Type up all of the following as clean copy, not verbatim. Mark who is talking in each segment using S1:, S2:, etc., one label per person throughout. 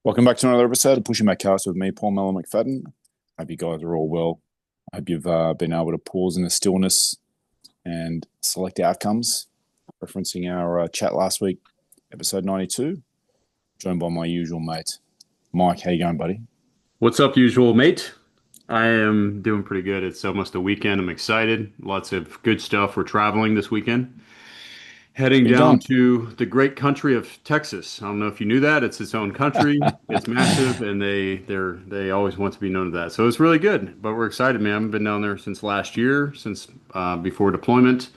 S1: Welcome back to another episode of Pushing Back Cast with me, Paul Mellon McFadden. Hope you guys are all well. I hope you've been able to pause in the stillness and select outcomes. Referencing our chat last week, episode 92, joined by my usual mate, Mike. How you going, buddy?
S2: What's up, usual mate? I am doing pretty good. It's almost a weekend. I'm excited. Lots of good stuff. We're traveling this weekend, heading
S1: Where you
S2: down
S1: going?
S2: to the great country of Texas. I don't know if you knew that. It's its own country. It's massive, and they always want to be known to that. So it's really good. But we're excited, man. I've been down there since last year, since before deployment,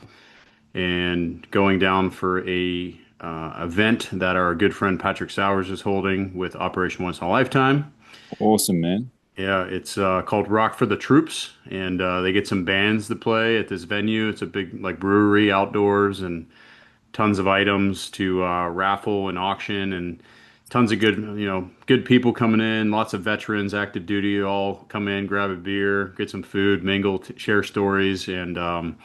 S2: and going down for a event that our good friend Patrick Sowers is holding with Operation Once in a Lifetime.
S1: Awesome, man.
S2: Yeah, it's called Rock for the Troops, and they get some bands to play at this venue. It's a big like brewery outdoors, and tons of items to raffle and auction, and tons of good good people coming in. Lots of veterans, active duty, all come in, grab a beer, get some food, mingle, share stories, and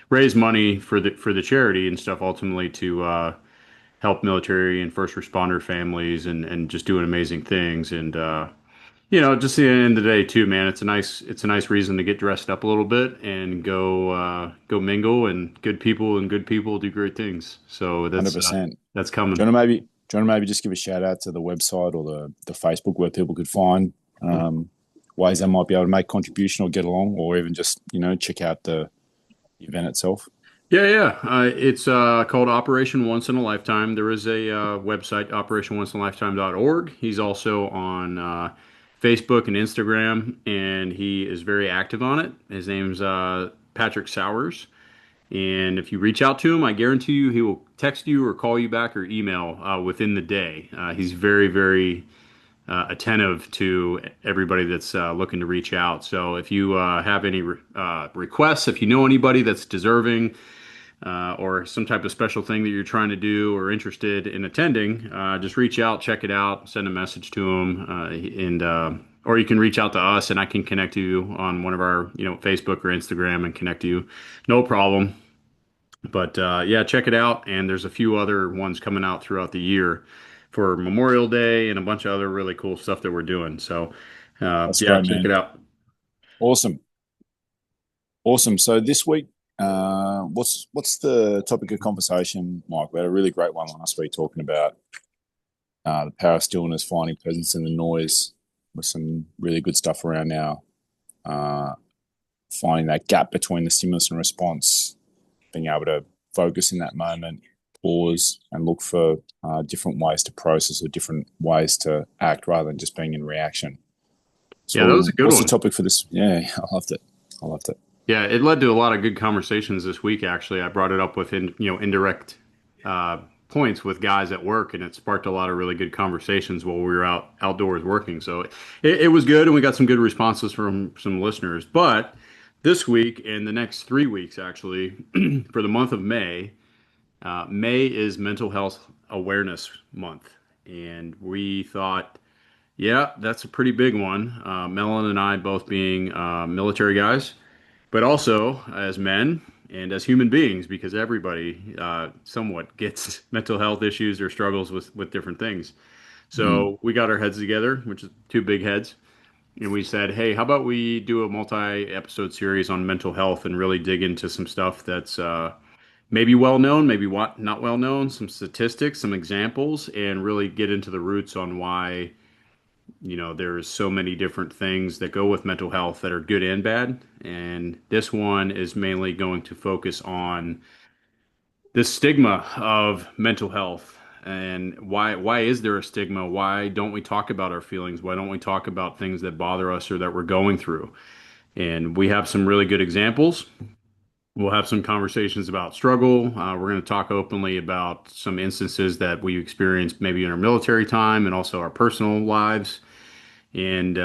S2: raise money for the charity and stuff. Ultimately, to help military and first responder families, and just doing amazing things. And just at the end of the day too, man, it's a nice reason to get dressed up a little bit and go mingle, and good people do great things. So that's
S1: 100%.
S2: that's
S1: Do you
S2: coming.
S1: want to maybe, do you want to maybe just give a shout out to the website or the Facebook where people could find ways they might be able to make contribution or get along, or even just check out the event itself?
S2: Yeah, yeah. It's called Operation Once in a Lifetime. There is a website, operationonceinaLifetime.org. He's also on Facebook and Instagram, and he is very active on it. His name's Patrick Sowers. And if you reach out to him, I guarantee you he will text you or call you back or email within the day. He's very, very attentive to everybody that's looking to reach out. So if you have any requests, if you know anybody that's deserving, or some type of special thing that you're trying to do or interested in attending, just reach out, check it out, send a message to them, and or you can reach out to us, and I can connect you on one of our, Facebook or Instagram and connect you. No problem. But yeah, check it out. And there's a few other ones coming out throughout the year for Memorial Day and a bunch of other really cool stuff that we're doing. So
S1: That's
S2: yeah,
S1: great,
S2: check it
S1: man.
S2: out.
S1: Awesome. Awesome. So this week, what's the topic of conversation, Mike? We had a really great one last week talking about the power of stillness, finding presence in the noise, with some really good stuff around now. Uh, Finding that gap between the stimulus and response, being able to focus in that moment, pause, and look for different ways to process or different ways to act rather than just being in reaction.
S2: Yeah, that was
S1: So,
S2: a good
S1: what's the
S2: one.
S1: topic for this? Yeah, I loved it. I loved it.
S2: Yeah, it led to a lot of good conversations this week, actually. I brought it up with indirect points with guys at work, and it sparked a lot of really good conversations while we were outdoors working. So it was good, and we got some good responses from some listeners. But this week and the next 3 weeks, actually, for the month of May, May is Mental Health Awareness Month, and we thought, yeah, that's a pretty big one. Melon and I both being military guys, but also as men and as human beings, because everybody somewhat gets mental health issues or struggles with different things.
S1: Mm.
S2: So we got our heads together, which is two big heads, and we said, hey, how about we do a multi-episode series on mental health and really dig into some stuff that's maybe well known, maybe what not well known, some statistics, some examples, and really get into the roots on why there's so many different things that go with mental health that are good and bad. And this one is mainly going to focus on the stigma of mental health, and why is there a stigma? Why don't we talk about our feelings? Why don't we talk about things that bother us or that we're going through? And we have some really good examples. We'll have some conversations about struggle. We're going to talk openly about some instances that we experienced maybe in our military time and also our personal lives. And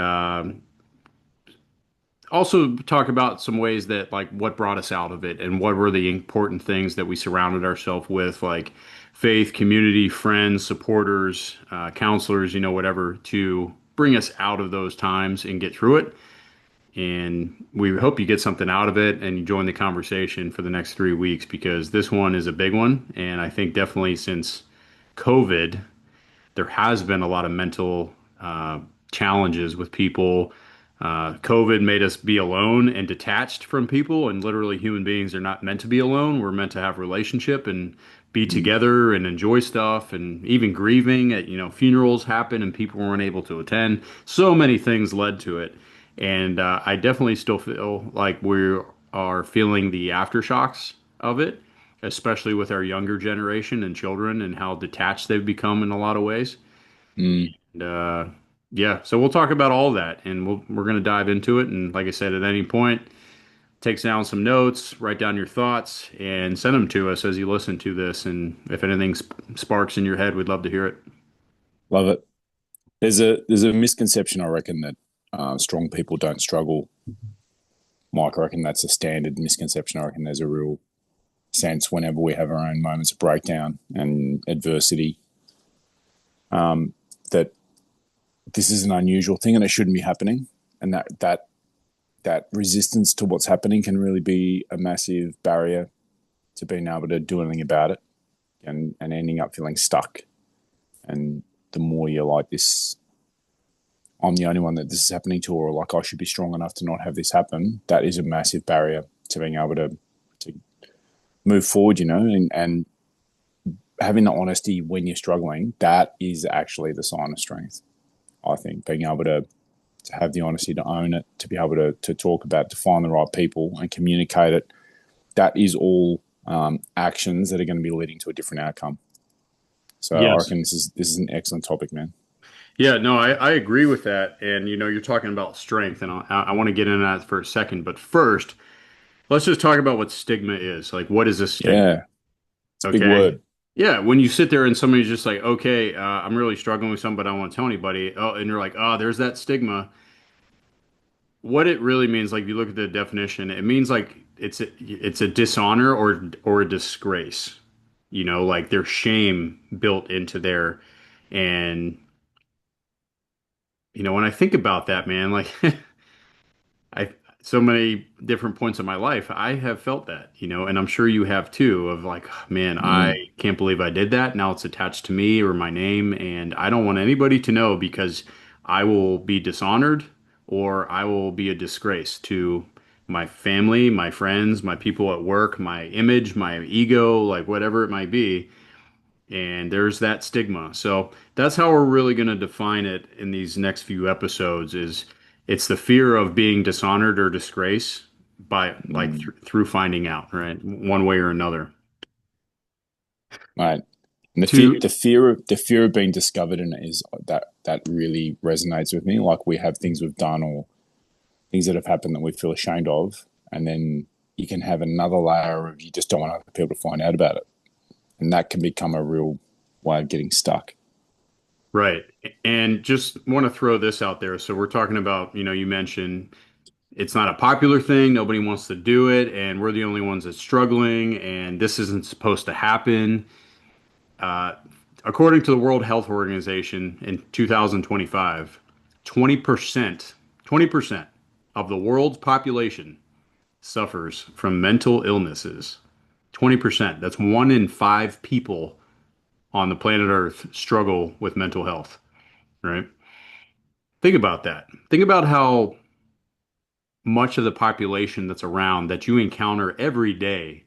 S2: also talk about some ways that like what brought us out of it and what were the important things that we surrounded ourselves with, like faith, community, friends, supporters, counselors, whatever, to bring us out of those times and get through it. And we hope you get something out of it and you join the conversation for the next 3 weeks, because this one is a big one. And I think definitely since COVID, there has been a lot of mental uh, challenges with people. COVID made us be alone and detached from people, and literally human beings are not meant to be alone. We're meant to have relationship and be
S1: Mm,
S2: together and enjoy stuff, and even grieving at, funerals happen and people weren't able to attend. So many things led to it. And I definitely still feel like we are feeling the aftershocks of it, especially with our younger generation and children and how detached they've become in a lot of ways.
S1: mm.
S2: And yeah, so we'll talk about all that and we're going to dive into it. And like I said, at any point, take down some notes, write down your thoughts, and send them to us as you listen to this. And if anything sparks in your head, we'd love to hear it.
S1: Love it. There's a misconception, I reckon, that strong people don't struggle. Mike, I reckon that's a standard misconception. I reckon there's a real sense whenever we have our own moments of breakdown and adversity, that this is an unusual thing and it shouldn't be happening, and that resistance to what's happening can really be a massive barrier to being able to do anything about it, and ending up feeling stuck. And the more you're like this, I'm the only one that this is happening to, or like I should be strong enough to not have this happen, that is a massive barrier to being able to move forward, and having the honesty when you're struggling, that is actually the sign of strength. I think being able to have the honesty to own it, to be able to talk about it, to find the right people and communicate it, that is all actions that are going to be leading to a different outcome. So I
S2: Yes.
S1: reckon this is an excellent topic, man.
S2: Yeah, no, I agree with that. And you're talking about strength, and I want to get into that for a second. But first, let's just talk about what stigma is. Like, what is a stigma?
S1: Yeah, it's a big
S2: Okay.
S1: word.
S2: Yeah, when you sit there and somebody's just like, okay, I'm really struggling with something, but I don't want to tell anybody. Oh, and you're like, oh, there's that stigma. What it really means, like, if you look at the definition, it means like it's a dishonor or a disgrace. Like there's shame built into there. And when I think about that, man, like I so many different points in my life, I have felt that, and I'm sure you have too, of like, man, I
S1: Mm,
S2: can't believe I did that. Now it's attached to me or my name, and I don't want anybody to know because I will be dishonored or I will be a disgrace to my family, my friends, my people at work, my image, my ego, like whatever it might be. And there's that stigma. So that's how we're really going to define it in these next few episodes is it's the fear of being dishonored or disgraced by like
S1: mm.
S2: through finding out, right? One way or another.
S1: Right. And
S2: To
S1: the fear of being discovered in it is that really resonates with me. Like we have things we've done or things that have happened that we feel ashamed of, and then you can have another layer of you just don't want other people to find out about it, and that can become a real way of getting stuck.
S2: right. And just want to throw this out there. So we're talking about, you mentioned it's not a popular thing. Nobody wants to do it, and we're the only ones that's struggling, and this isn't supposed to happen. Uh, According to the World Health Organization in 2025, 20% of the world's population suffers from mental illnesses. 20%. That's 1 in 5 people on the planet Earth struggle with mental health, right? Think about that. Think about how much of the population that's around that you encounter every day.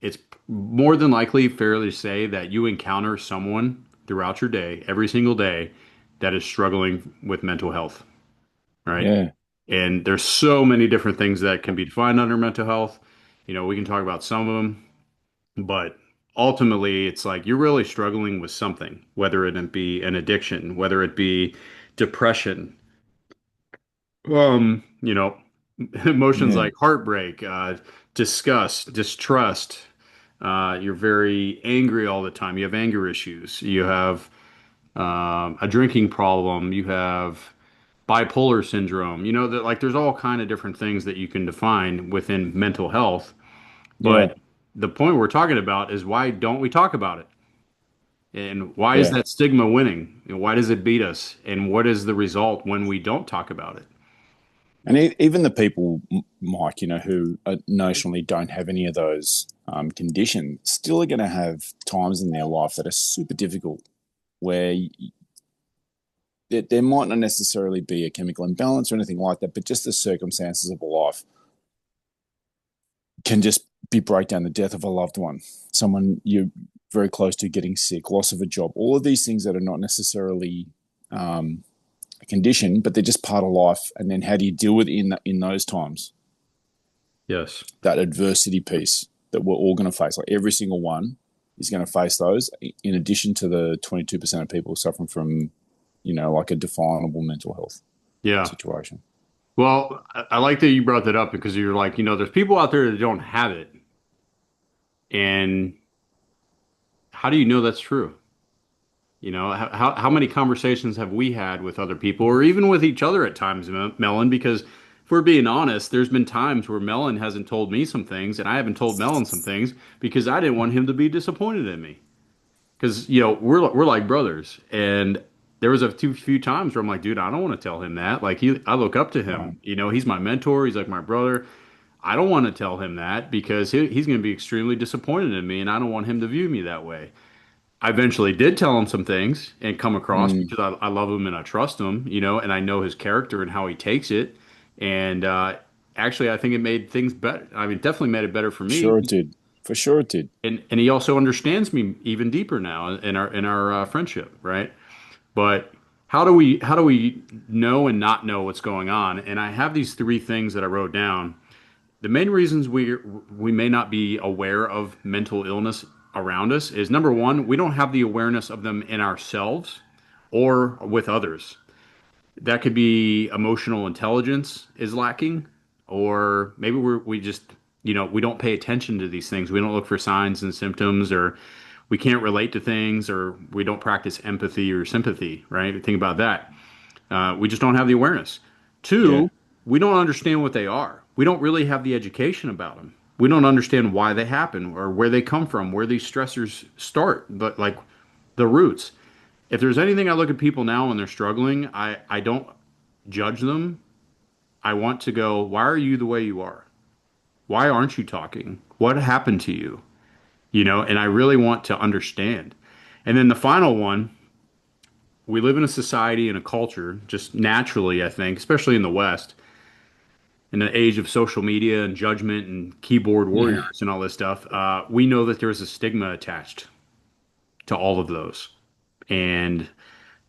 S2: It's more than likely fair to say that you encounter someone throughout your day, every single day, that is struggling with mental health, right?
S1: Yeah,
S2: And there's so many different things that can be defined under mental health. We can talk about some of them, but ultimately, it's like you're really struggling with something, whether it be an addiction, whether it be depression, um, you know, emotions
S1: yeah,
S2: like heartbreak, disgust, distrust. You're very angry all the time. You have anger issues. You have a drinking problem. You have bipolar syndrome. That like there's all kind of different things that you can define within mental health.
S1: yeah,
S2: But the point we're talking about is why don't we talk about it? And why is
S1: yeah.
S2: that stigma winning? And why does it beat us? And what is the result when we don't talk about it?
S1: And even the people, Mike, who notionally don't have any of those conditions, still are going to have times in their life that are super difficult, where there might not necessarily be a chemical imbalance or anything like that, but just the circumstances of life can just be breakdown, the death of a loved one, someone you're very close to getting sick, loss of a job, all of these things that are not necessarily a condition, but they're just part of life. And then how do you deal with it in those times?
S2: Yes.
S1: That adversity piece that we're all going to face, like every single one is going to face those, in addition to the 22% of people suffering from, like a definable mental health
S2: Yeah.
S1: situation.
S2: Well, I like that you brought that up because you're like, there's people out there that don't have it. And how do you know that's true? How many conversations have we had with other people or even with each other at times, Melon? Because if we're being honest, there's been times where Melon hasn't told me some things and I haven't told Melon some things because I didn't want him to be disappointed in me. Because, we're like brothers. And there was a few times where I'm like, dude, I don't want to tell him that. Like I look up to
S1: Right.
S2: him. He's my mentor. He's like my brother. I don't want to tell him that because he's going to be extremely disappointed in me and I don't want him to view me that way. I eventually did tell him some things and come across
S1: Mm,
S2: because I love him and I trust him, and I know his character and how he takes it. And actually, I think it made things better. I mean, definitely made it better for me.
S1: sure it did. For sure it did.
S2: And he also understands me even deeper now in our friendship, right? But how do we know and not know what's going on? And I have these three things that I wrote down. The main reasons we may not be aware of mental illness around us is number one, we don't have the awareness of them in ourselves or with others. That could be emotional intelligence is lacking, or maybe we just, we don't pay attention to these things. We don't look for signs and symptoms, or we can't relate to things, or we don't practice empathy or sympathy, right? Think about that. We just don't have the awareness.
S1: Yeah.
S2: Two, we don't understand what they are. We don't really have the education about them. We don't understand why they happen or where they come from, where these stressors start, but like the roots. If there's anything I look at people now when they're struggling, I don't judge them. I want to go, why are you the way you are? Why aren't you talking? What happened to you? And I really want to understand. And then the final one, we live in a society and a culture, just naturally, I think, especially in the West, in the age of social media and judgment and keyboard
S1: Yeah.
S2: warriors and all this stuff, we know that there's a stigma attached to all of those. And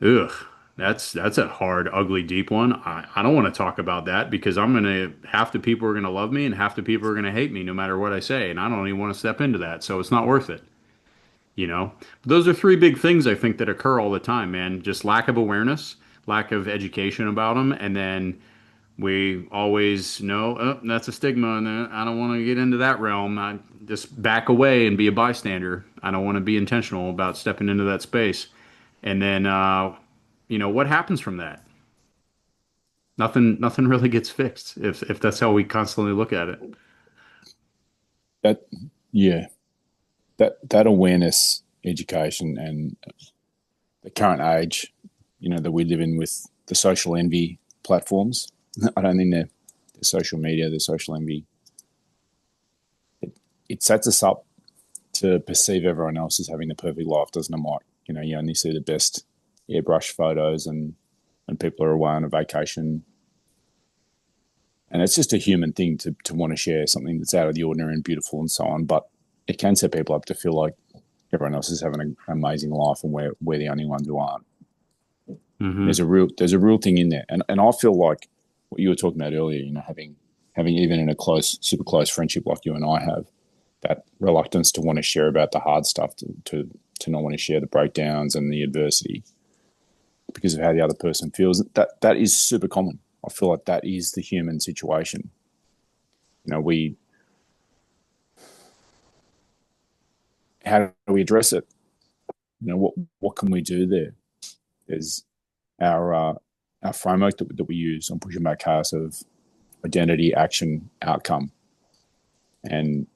S2: ugh, that's a hard, ugly, deep one. I don't want to talk about that because half the people are gonna love me and half the people are gonna hate me no matter what I say, and I don't even want to step into that, so it's not worth it. But those are three big things I think that occur all the time, man. Just lack of awareness, lack of education about them, and then we always know, oh, that's a stigma, and I don't want to get into that realm. I just back away and be a bystander. I don't want to be intentional about stepping into that space. And then, what happens from that? Nothing really gets fixed if that's how we constantly look at it.
S1: That, yeah. That awareness, education, and the current age, that we live in with the social envy platforms. I don't think the social media, the social envy, it sets us up to perceive everyone else as having the perfect life, doesn't it, Mike? You only see the best airbrush photos and people are away on a vacation. And it's just a human thing to want to share something that's out of the ordinary and beautiful and so on. But it can set people up to feel like everyone else is having an amazing life and we're the only ones who aren't.
S2: Hmm.
S1: There's a real thing in there. And I feel like what you were talking about earlier, having even in a super close friendship like you and I have, that reluctance to want to share about the hard stuff, to not want to share the breakdowns and the adversity because of how the other person feels. That is super common. I feel like that is the human situation. We How do we address it? What can we do there? There's our framework that we use on pushing back cars of identity, action, outcome, and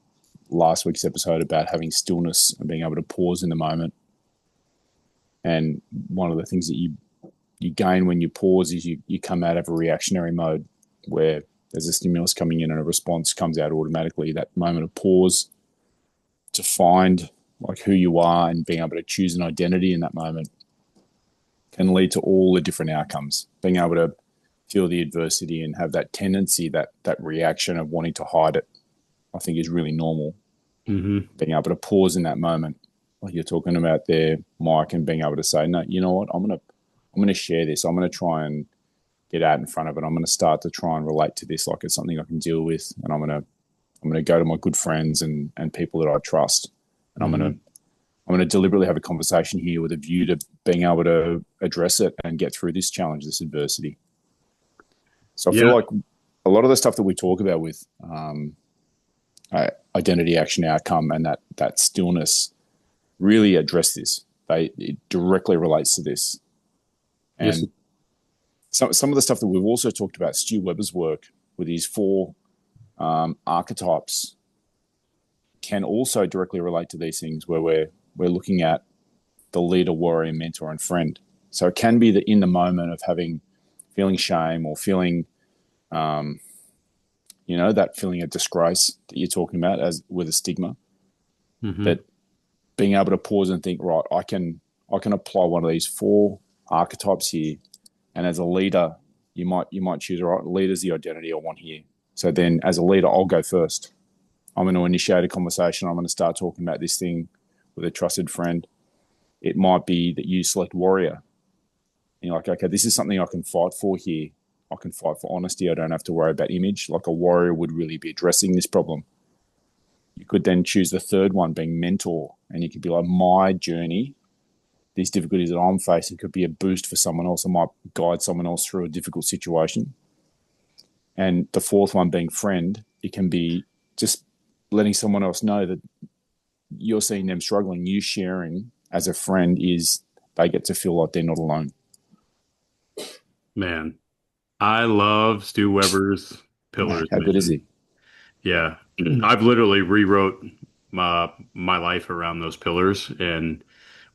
S1: last week's episode about having stillness and being able to pause in the moment. And one of the things that you gain when you pause is you come out of a reactionary mode where there's a stimulus coming in and a response comes out automatically. That moment of pause to find like who you are and being able to choose an identity in that moment can lead to all the different outcomes. Being able to feel the adversity and have that tendency, that reaction of wanting to hide it, I think is really normal.
S2: Hmm.
S1: Being able to pause in that moment, like you're talking about there, Mike, and being able to say, no, you know what, I'm gonna share this. I'm gonna try and get out in front of it. I'm gonna start to try and relate to this like it's something I can deal with, and I'm gonna go to my good friends and people that I trust, and
S2: Hmm.
S1: I'm going to deliberately have a conversation here with a view to being able to address it and get through this challenge, this adversity. So I feel
S2: Yeah.
S1: like a lot of the stuff that we talk about with identity, action, outcome, and that stillness really address this. It directly relates to this.
S2: Yes.
S1: And some of the stuff that we've also talked about, Stu Weber's work with his four archetypes, can also directly relate to these things where we're looking at the leader, warrior, mentor, and friend. So it can be that in the moment of feeling shame or feeling, that feeling of disgrace that you're talking about as with a stigma,
S2: Hmm.
S1: that being able to pause and think, right, I can apply one of these four archetypes here, and as a leader, you might choose, all right, leader's the identity I want here. So then, as a leader, I'll go first. I'm going to initiate a conversation. I'm going to start talking about this thing with a trusted friend. It might be that you select warrior. You're like, okay, this is something I can fight for here. I can fight for honesty. I don't have to worry about image. Like a warrior would really be addressing this problem. You could then choose the third one, being mentor, and you could be like, my journey, these difficulties that I'm facing could be a boost for someone else. I might guide someone else through a difficult situation. And the fourth one, being friend, it can be just letting someone else know that you're seeing them struggling. You sharing as a friend is they get to feel like they're not alone.
S2: Man, I love Stu Weber's
S1: Yeah,
S2: pillars,
S1: how good is
S2: man.
S1: he?
S2: Yeah. I've literally rewrote my life around those pillars. And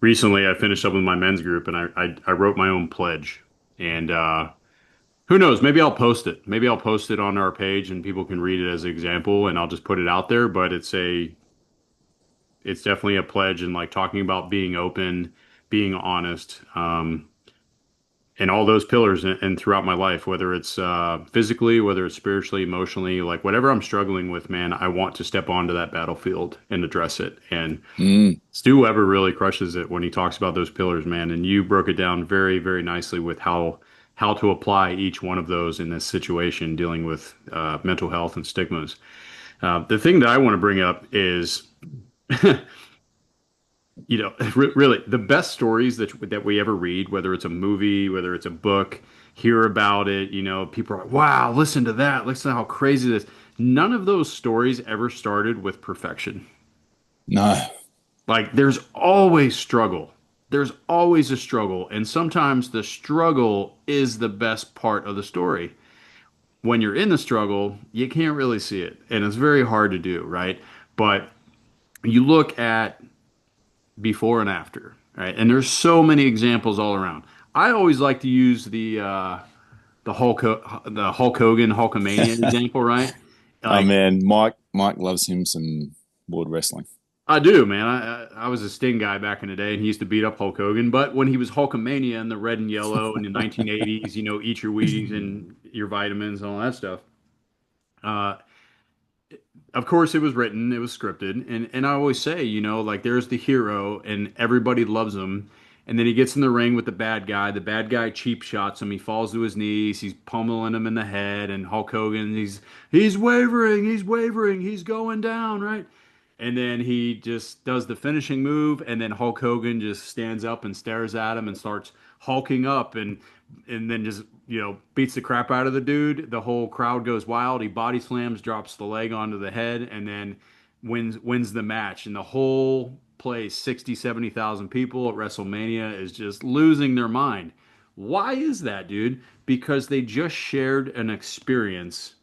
S2: recently I finished up with my men's group and I wrote my own pledge. And who knows? Maybe I'll post it. Maybe I'll post it on our page and people can read it as an example and I'll just put it out there. But it's definitely a pledge and like talking about being open, being honest. And all those pillars and throughout my life, whether it's physically, whether it's spiritually, emotionally, like whatever I'm struggling with, man, I want to step onto that battlefield and address it. And
S1: Mm.
S2: Stu Weber really crushes it when he talks about those pillars, man. And you broke it down very, very nicely with how to apply each one of those in this situation, dealing with mental health and stigmas. The thing that I want to bring up is really the best stories that we ever read, whether it's a movie, whether it's a book, hear about it, people are like, wow, listen to that. Listen to how crazy this. None of those stories ever started with perfection.
S1: No.
S2: Like there's always struggle. There's always a struggle. And sometimes the struggle is the best part of the story. When you're in the struggle, you can't really see it. And it's very hard to do, right? But you look at before and after, right? And there's so many examples all around. I always like to use the Hulk Hogan Hulkamania example, right?
S1: Oh
S2: Like
S1: man, Mike loves him some world wrestling.
S2: I do, man. I was a Sting guy back in the day, and he used to beat up Hulk Hogan. But when he was Hulkamania in the red and yellow in the 1980s, eat your Wheaties and your vitamins and all that stuff. Uh, of course, it was written, it was scripted, and I always say, like there's the hero, and everybody loves him, and then he gets in the ring with the bad guy. The bad guy cheap shots him. He falls to his knees. He's pummeling him in the head, and Hulk Hogan, he's wavering, he's going down, right? And then he just does the finishing move, and then Hulk Hogan just stands up and stares at him and starts hulking up, and then just beats the crap out of the dude. The whole crowd goes wild. He body slams, drops the leg onto the head, and then wins the match. And the whole place, 60, 70,000 people at WrestleMania, is just losing their mind. Why is that, dude? Because they just shared an experience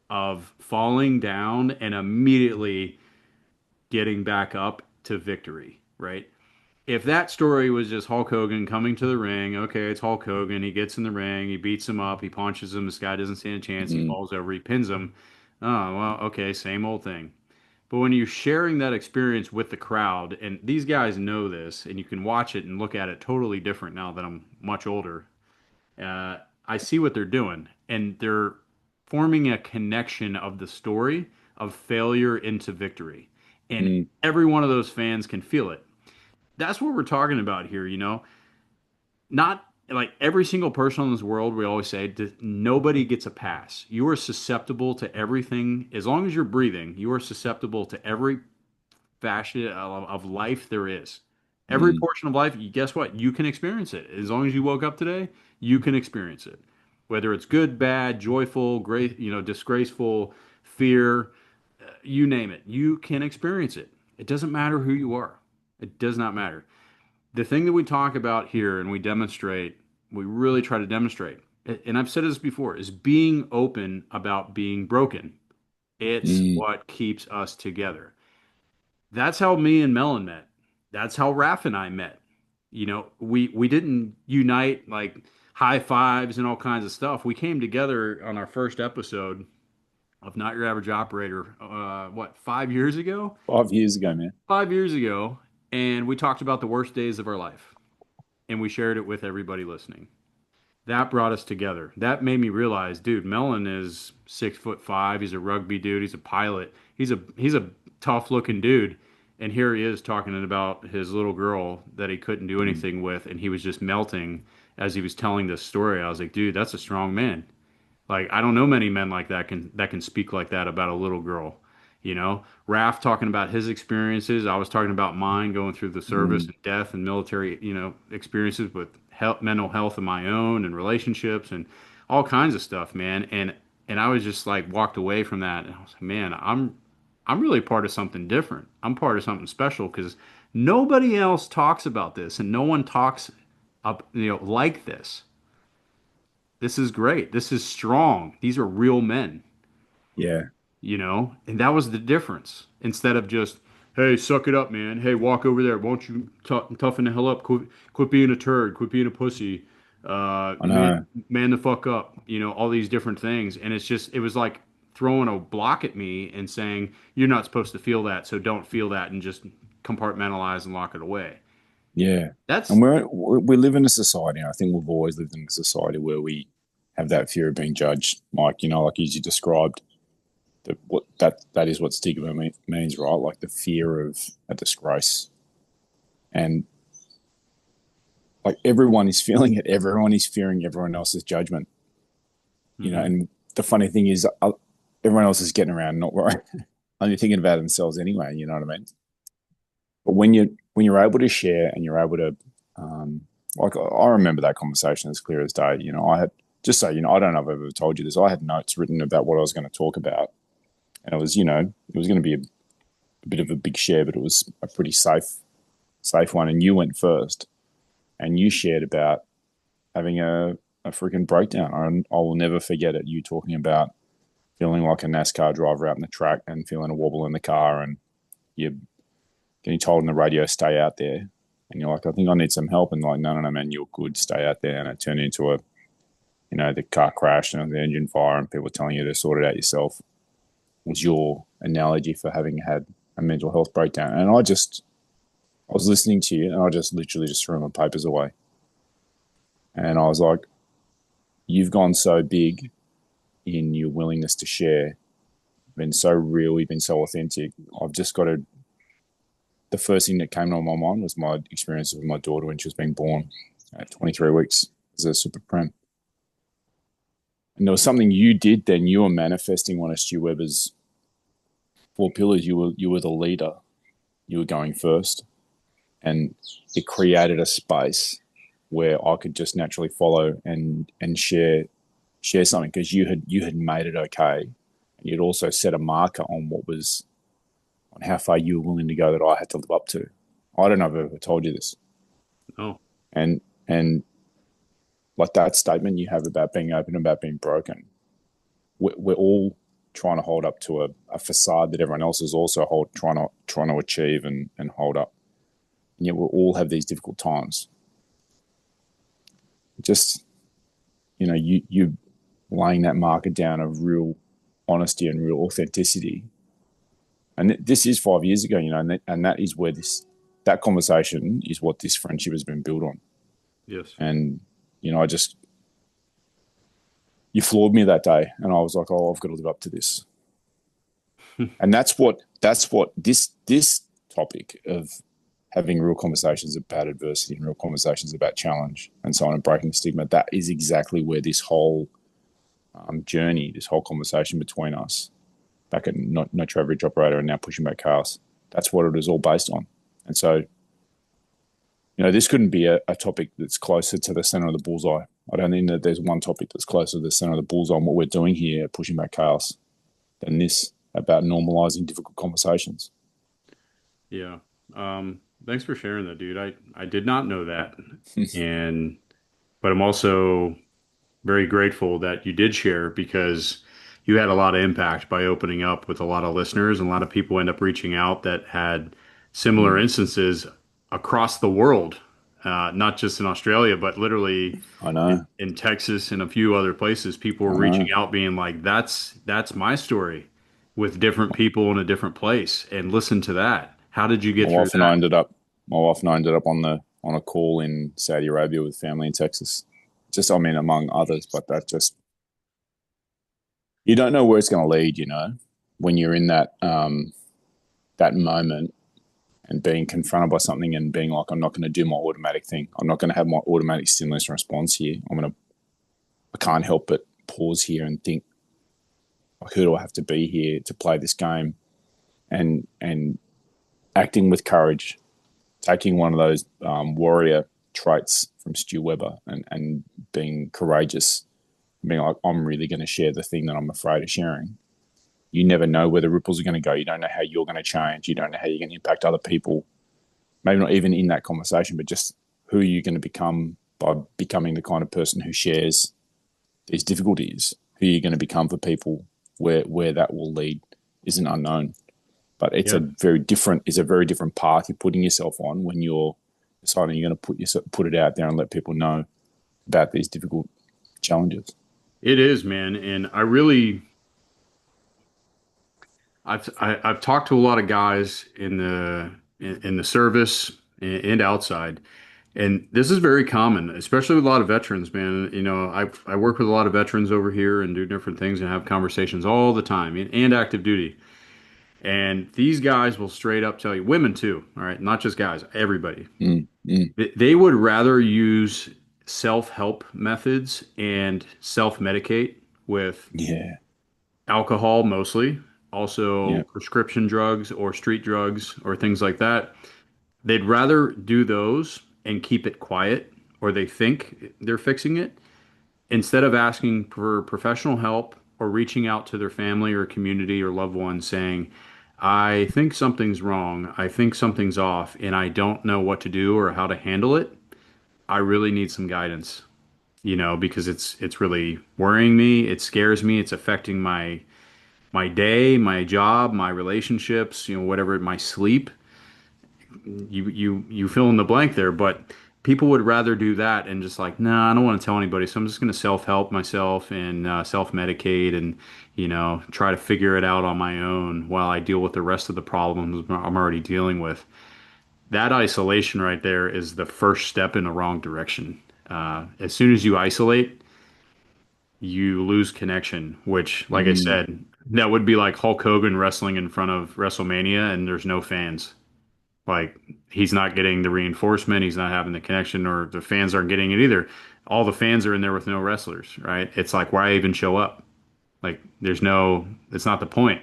S2: of falling down and immediately getting back up to victory, right? If that story was just Hulk Hogan coming to the ring, okay, it's Hulk Hogan. He gets in the ring, he beats him up, he punches him. This guy doesn't stand a chance. He
S1: Mm.
S2: falls over, he pins him. Oh, well, okay, same old thing. But when you're sharing that experience with the crowd, and these guys know this, and you can watch it and look at it totally different now that I'm much older. uh, I see what they're doing, and they're forming a connection of the story of failure into victory. And
S1: Mm,
S2: every one of those fans can feel it. That's what we're talking about here, Not like every single person in this world, we always say, nobody gets a pass. You are susceptible to everything. As long as you're breathing, you are susceptible to every facet of life there is. Every
S1: mm,
S2: portion of life, guess what? You can experience it. As long as you woke up today, you can experience it. Whether it's good, bad, joyful, great, disgraceful, fear, you name it, you can experience it. It doesn't matter who you are. It does not matter. The thing that we talk about here and we demonstrate, we really try to demonstrate, and I've said this before, is being open about being broken. It's
S1: mm.
S2: what keeps us together. That's how me and Mellon met. That's how Raph and I met. We didn't unite like high fives and all kinds of stuff. We came together on our first episode of Not Your Average Operator, 5 years ago?
S1: 5 years ago, man.
S2: 5 years ago, and we talked about the worst days of our life, and we shared it with everybody listening. That brought us together. That made me realize, dude, Mellon is 6'5". He's a rugby dude. He's a pilot. He's a tough looking dude. And here he is talking about his little girl that he couldn't do
S1: Mm,
S2: anything with, and he was just melting as he was telling this story. I was like, dude, that's a strong man. Like I don't know many men like that can speak like that about a little girl. Raph talking about his experiences. I was talking about mine going through the service
S1: mm.
S2: and death and military, experiences with health, mental health of my own and relationships and all kinds of stuff, man. And I was just like walked away from that and I was like, man, I'm really part of something different. I'm part of something special because nobody else talks about this and no one talks up, like this. This is great. This is strong. These are real men,
S1: Yeah,
S2: and that was the difference. Instead of just, hey, suck it up, man. Hey, walk over there. Won't you toughen the hell up? Quit being a turd. Quit being a pussy.
S1: I
S2: Man,
S1: know.
S2: man the fuck up. All these different things. And it was like throwing a block at me and saying, you're not supposed to feel that, so don't feel that and just compartmentalize and lock it away.
S1: Yeah, and
S2: That's,
S1: we live in a society. And I think we've always lived in a society where we have that fear of being judged, Mike. Like as you described, that is what stigma means, right? Like the fear of a disgrace, and like everyone is feeling it. Everyone is fearing everyone else's judgment.
S2: mhm.
S1: And the funny thing is, everyone else is getting around, not worrying, only thinking about themselves anyway. You know what I mean? But when you're able to share and you're able to, like I remember that conversation as clear as day. I had just say, I don't know if I've ever told you this. I had notes written about what I was going to talk about, and it was going to be a bit of a big share, but it was a pretty safe one. And you went first, and you shared about having a freaking breakdown. I will never forget it. You talking about feeling like a NASCAR driver out in the track and feeling a wobble in the car, and you getting told on the radio, stay out there. And you're like, I think I need some help. And like, no, no, no, man, you're good. Stay out there. And it turned into the car crashed and the engine fire and people telling you to sort it out yourself was your analogy for having had a mental health breakdown. And I was listening to you and I just literally just threw my papers away. And I was like, you've gone so big in your willingness to share, been so real, you've been so authentic. I've just got to the first thing that came to my mind was my experience with my daughter when she was being born at 23 weeks as a super prem. And there was something you did then. You were manifesting one of Stu Weber's four pillars. You were the leader. You were going first, and it created a space where I could just naturally follow and share something because you had made it okay, and you'd also set a marker on on how far you were willing to go that I had to live up to. I don't know if I've ever told you this,
S2: Oh,
S1: and like that statement you have about being open, about being broken, we're all trying to hold up to a facade that everyone else is also trying to achieve and hold up. And yet we all have these difficult times. Just you laying that marker down of real honesty and real authenticity And this is 5 years ago, and that is where that conversation is what this friendship has been built on.
S2: Yes.
S1: And I just you floored me that day, and I was like, oh, I've got to live up to this. And that's what this topic of having real conversations about adversity and real conversations about challenge and so on and breaking stigma, that is exactly where this whole journey, this whole conversation between us back at Not Your Average Operator and now Pushing Back Chaos, that's what it is all based on. And so, this couldn't be a topic that's closer to the center of the bullseye. I don't think that there's one topic that's closer to the center of the bullseye on what we're doing here at Pushing Back Chaos than this about normalizing difficult conversations.
S2: Yeah. Thanks for sharing that, dude. I did not know that. And but I'm also very grateful that you did share because you had a lot of impact by opening up with a lot of listeners, and a lot of people end up reaching out that had similar
S1: Mm,
S2: instances across the world, not just in Australia, but literally
S1: I
S2: in,
S1: know.
S2: in Texas and a few other places. People were
S1: I
S2: reaching
S1: know.
S2: out, being like, "That's my story with different people in a different place," and listen to that. How did you
S1: My
S2: get through
S1: wife and I
S2: that?
S1: ended up. My wife and I ended up on a call in Saudi Arabia with family in Texas. Just, I mean, among others, but that just you don't know where it's going to lead. When you're in that moment and being confronted by something and being like, I'm not going to do my automatic thing. I'm not going to have my automatic stimulus response here. I can't help but pause here and think, like, who do I have to be here to play this game? And acting with courage, taking one of those warrior traits from Stu Weber and being courageous, being like, I'm really going to share the thing that I'm afraid of sharing. You never know where the ripples are going to go. You don't know how you're going to change. You don't know how you're going to impact other people. Maybe not even in that conversation, but just who are you going to become by becoming the kind of person who shares these difficulties? Who are you going to become for people? Where that will lead isn't unknown, but
S2: Yeah.
S1: it's a very different path you're putting yourself on when you're deciding you're going to put it out there and let people know about these difficult challenges.
S2: It is, man, and I've talked to a lot of guys in the service and outside, and this is very common, especially with a lot of veterans, man. I work with a lot of veterans over here and do different things and have conversations all the time, and active duty. And these guys will straight up tell you, women too, all right, not just guys, everybody.
S1: Mm, mm,
S2: They would rather use self-help methods and self-medicate with
S1: yeah,
S2: alcohol mostly, also
S1: yeah,
S2: prescription drugs or street drugs or things like that. They'd rather do those and keep it quiet, or they think they're fixing it, instead of asking for professional help or reaching out to their family or community or loved ones saying, I think something's wrong, I think something's off, and I don't know what to do or how to handle it. I really need some guidance, because it's really worrying me, it scares me, it's affecting my day, my job, my relationships, whatever, my sleep. You fill in the blank there, but people would rather do that and just like, nah, I don't want to tell anybody, so I'm just going to self-help myself and self-medicate and try to figure it out on my own while I deal with the rest of the problems I'm already dealing with. That isolation right there is the first step in the wrong direction. As soon as you isolate, you lose connection, which, like I
S1: mm,
S2: said, that would be like Hulk Hogan wrestling in front of WrestleMania and there's no fans. Like, he's not getting the reinforcement, he's not having the connection, or the fans aren't getting it either. All the fans are in there with no wrestlers, right? It's like, why even show up? Like, it's not the point.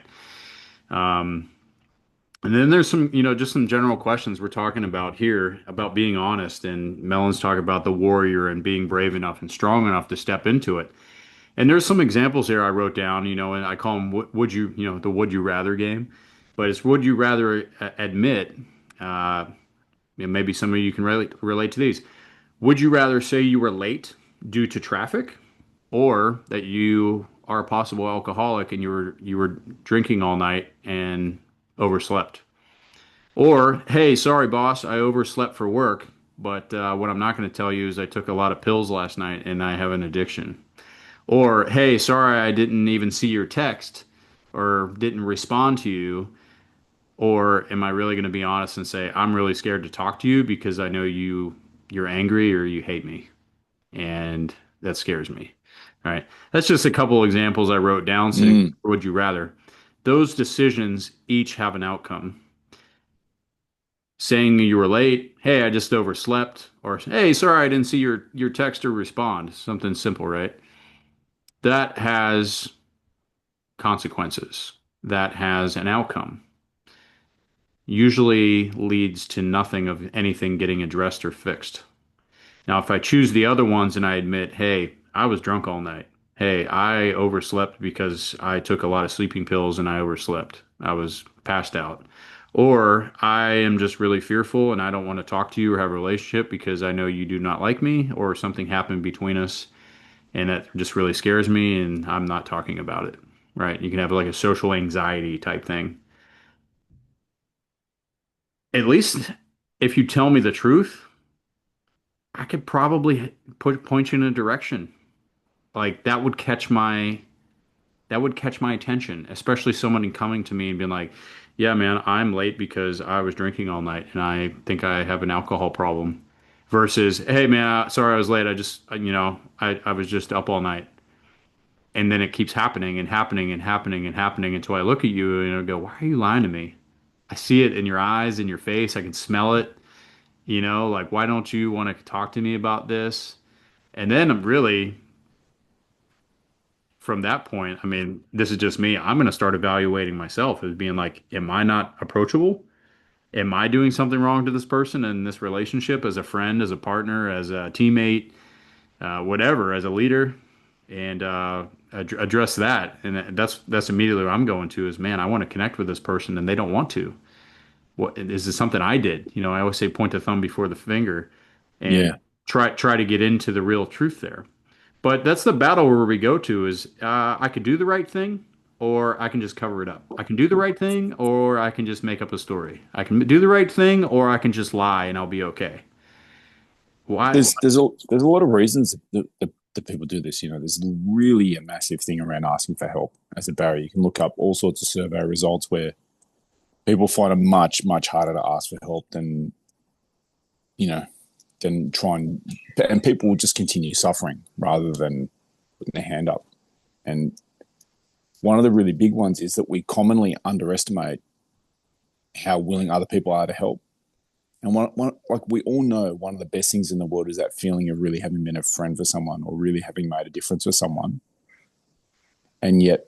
S2: Um, and then there's some, just some general questions we're talking about here about being honest. And Melon's talking about the warrior and being brave enough and strong enough to step into it. And there's some examples here I wrote down, and I call them the would you rather game. But it's would you rather admit, uh, maybe some of you can relate to these. Would you rather say you were late due to traffic, or that you are a possible alcoholic and you were drinking all night and overslept? Or, hey, sorry, boss, I overslept for work, but what I'm not going to tell you is I took a lot of pills last night and I have an addiction. Or, hey, sorry, I didn't even see your text or didn't respond to you. Or am I really going to be honest and say, I'm really scared to talk to you because I know you're angry or you hate me, and that scares me. All right. That's just a couple examples I wrote down saying,
S1: Mm.
S2: would you rather? Those decisions each have an outcome. Saying you were late, hey, I just overslept, or hey, sorry, I didn't see your text or respond. Something simple, right? That has consequences. That has an outcome. Usually leads to nothing of anything getting addressed or fixed. Now, if I choose the other ones and I admit, hey, I was drunk all night. Hey, I overslept because I took a lot of sleeping pills and I overslept. I was passed out. Or I am just really fearful and I don't want to talk to you or have a relationship because I know you do not like me or something happened between us and that just really scares me and I'm not talking about it. Right? You can have like a social anxiety type thing. At least if you tell me the truth, I could probably point you in a direction. Like that would catch my attention, especially someone coming to me and being like, "Yeah, man, I'm late because I was drinking all night and I think I have an alcohol problem." Versus, "Hey, man, sorry I was late. I just, I was just up all night." And then it keeps happening and happening and happening and happening until I look at you and I go, "Why are you lying to me?" I see it in your eyes, in your face. I can smell it. Like, why don't you want to talk to me about this? And then I'm really, from that point, I mean, this is just me. I'm going to start evaluating myself as being like, am I not approachable? Am I doing something wrong to this person in this relationship as a friend, as a partner, as a teammate, whatever, as a leader? And address that. And that's immediately what I'm going to is, man, I want to connect with this person and they don't want to. What is this something I did? I always say point the thumb before the finger and
S1: Yeah.
S2: try to get into the real truth there. But that's the battle where we go to is I could do the right thing or I can just cover it up. I can do the right thing or I can just make up a story. I can do the right thing or I can just lie and I'll be okay. Why?
S1: There's a lot of reasons that people do this. There's really a massive thing around asking for help as a barrier. You can look up all sorts of survey results where people find it much harder to ask for help you know than try and people will just continue suffering rather than putting their hand up. And one of the really big ones is that we commonly underestimate how willing other people are to help. And like we all know, one of the best things in the world is that feeling of really having been a friend for someone or really having made a difference for someone. And yet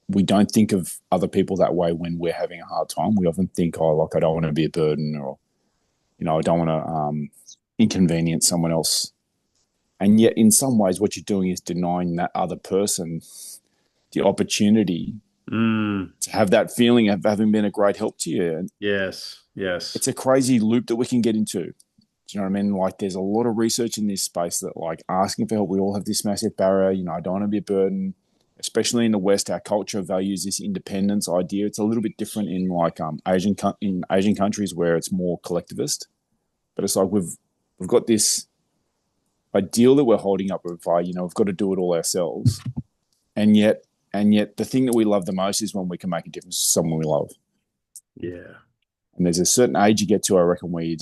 S1: we don't think of other people that way when we're having a hard time. We often think, oh, like I don't want to be a burden or, I don't want to inconvenience someone else. And yet in some ways, what you're doing is denying that other person the opportunity
S2: Mm,
S1: to have that feeling of having been a great help to you. And
S2: yes, yes.
S1: it's a crazy loop that we can get into. Do you know what I mean? Like there's a lot of research in this space that like asking for help, we all have this massive barrier. I don't want to be a burden. Especially in the West, our culture values this independence idea. It's a little bit different in like in Asian countries where it's more collectivist. But it's like we've got this ideal that we're holding up of we've got to do it all ourselves. And yet the thing that we love the most is when we can make a difference to someone we love.
S2: Yeah.
S1: And there's a certain age you get to, I reckon, where you're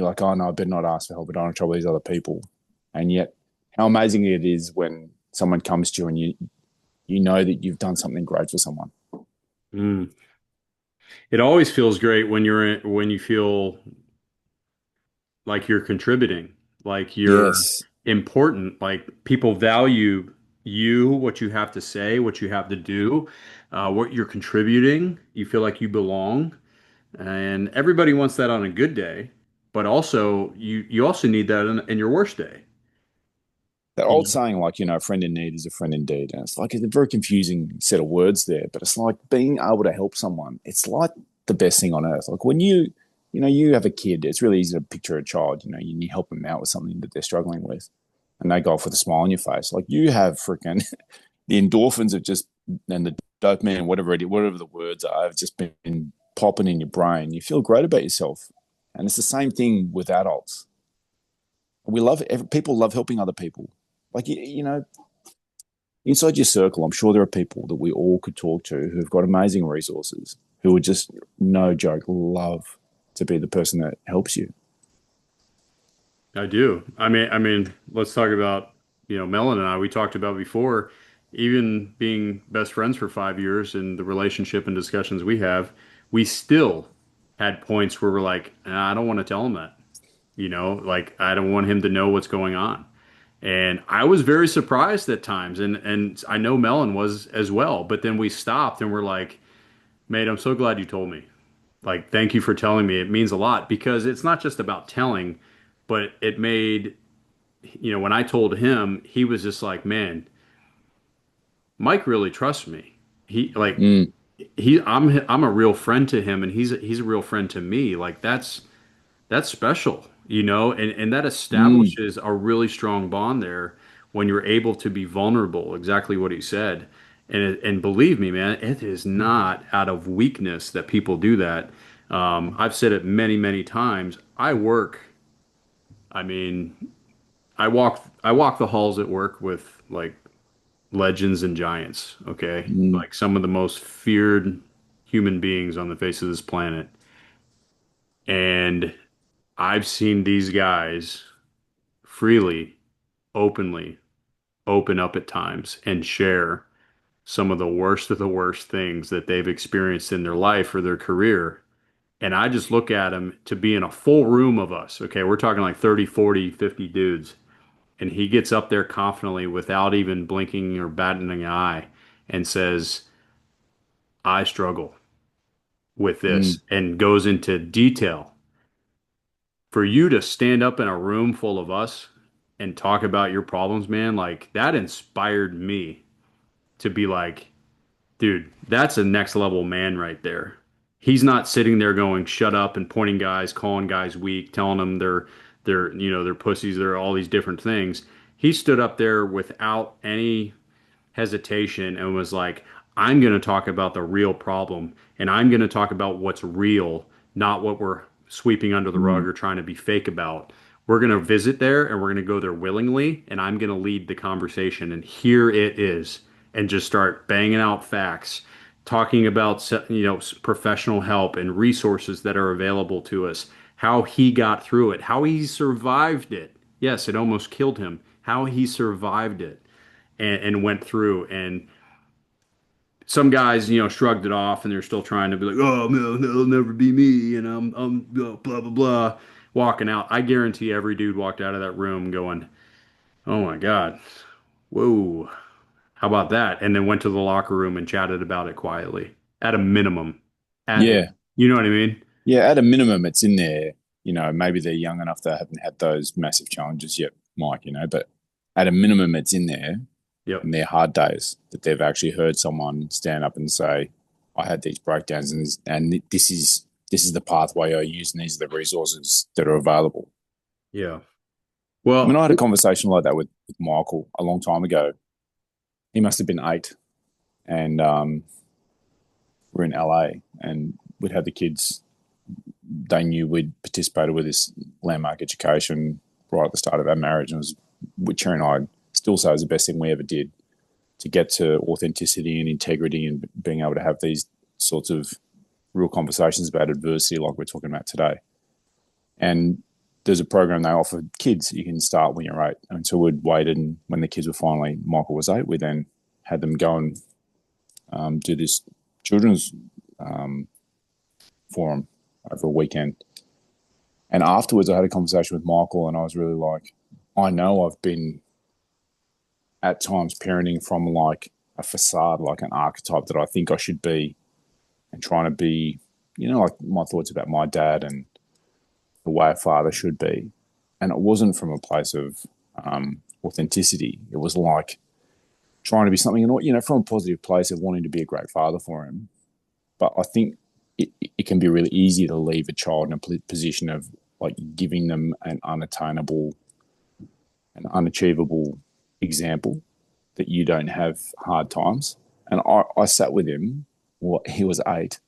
S1: like, oh no, I better not ask for help. I don't want to trouble these other people. And yet, how amazing it is when someone comes to you and you know that you've done something great for someone.
S2: Mm. It always feels great when you feel like you're contributing, like you're
S1: Yes,
S2: important, like people value you, what you have to say, what you have to do, what you're contributing. You feel like you belong, and everybody wants that on a good day, but also you also need that in your worst day.
S1: that
S2: You
S1: old
S2: know?
S1: saying, like, a friend in need is a friend indeed. And it's like it's a very confusing set of words there, but it's like being able to help someone. It's like the best thing on earth. Like when you have a kid, it's really easy to picture a child, you help them out with something that they're struggling with and they go off with a smile on your face. Like you have freaking the endorphins of just, and the dopamine, whatever the words are, have just been popping in your brain. You feel great about yourself. And it's the same thing with adults. People love helping other people. Like, inside your circle, I'm sure there are people that we all could talk to who've got amazing resources. who would just, no joke, love to be the person that helps you.
S2: I do. I mean, let's talk about, Melon and I, we talked about before, even being best friends for 5 years and the relationship and discussions we have, we still had points where we're like, "Nah, I don't want to tell him that. Like I don't want him to know what's going on." And I was very surprised at times, and I know Melon was as well. But then we stopped and we're like, "Mate, I'm so glad you told me. Like, thank you for telling me. It means a lot because it's not just about telling, but it made, when I told him, he was just like, man, Mike really trusts me. He like
S1: Mm,
S2: I'm a real friend to him, and he's a real friend to me. Like that's special, and that
S1: mm,
S2: establishes a really strong bond there when you're able to be vulnerable, exactly what he said. And believe me, man, it is not out of weakness that people do that. I've said it many, many times. I mean, I walk the halls at work with like legends and giants, okay?
S1: mm,
S2: Like some of the most feared human beings on the face of this planet. And I've seen these guys freely, openly open up at times and share some of the worst things that they've experienced in their life or their career. And I just look at them to be in a full room of us. Okay, we're talking like 30, 40, 50 dudes. And he gets up there confidently without even blinking or batting an eye and says, I struggle with
S1: mm,
S2: this and goes into detail. For you to stand up in a room full of us and talk about your problems, man, like that inspired me to be like, dude, that's a next level man right there. He's not sitting there going, shut up and pointing guys, calling guys weak, telling them they're pussies, they're all these different things. He stood up there without any hesitation and was like, I'm going to talk about the real problem and I'm going to talk about what's real, not what we're sweeping under the rug
S1: mm,
S2: or trying to be fake about. We're going to visit there and we're going to go there willingly and I'm going to lead the conversation. And here it is. And just start banging out facts, talking about, professional help and resources that are available to us, how he got through it, how he survived it. Yes, it almost killed him. How he survived it and went through. And some guys, shrugged it off and they're still trying to be like, oh, no, no, it'll never be me. And blah, blah, blah, walking out. I guarantee every dude walked out of that room going, oh my God, whoa, how about that? And then went to the locker room and chatted about it quietly at a minimum. At a,
S1: yeah.
S2: you know what I mean?
S1: Yeah, at a minimum, it's in there. Maybe they're young enough they haven't had those massive challenges yet, Mike, but at a minimum, it's in there
S2: Yep.
S1: in their hard days that they've actually heard someone stand up and say, I had these breakdowns and this is the pathway I use and these are the resources that are available.
S2: Yeah.
S1: I mean,
S2: Well,
S1: I had a conversation like that with Michael a long time ago. He must have been 8 and we're in LA and we'd had the kids. They knew we'd participated with this landmark education right at the start of our marriage, and it was which her and I still say was the best thing we ever did to get to authenticity and integrity and being able to have these sorts of real conversations about adversity like we're talking about today. And there's a program they offer kids you can start when you're 8. And so we'd waited, and when the kids were finally, Michael was 8, we then had them go and do this children's um, forum over a weekend. And afterwards, I had a conversation with Michael, and I was really like, I know I've been at times parenting from like a facade, like an archetype that I think I should be, and trying to be, like my thoughts about my dad and the way a father should be. And it wasn't from a place of authenticity. It was like trying to be something, from a positive place of wanting to be a great father for him. But I think it can be really easy to leave a child in a position of like giving them an unattainable, an unachievable example that you don't have hard times. And I sat with him. Well, he was 8,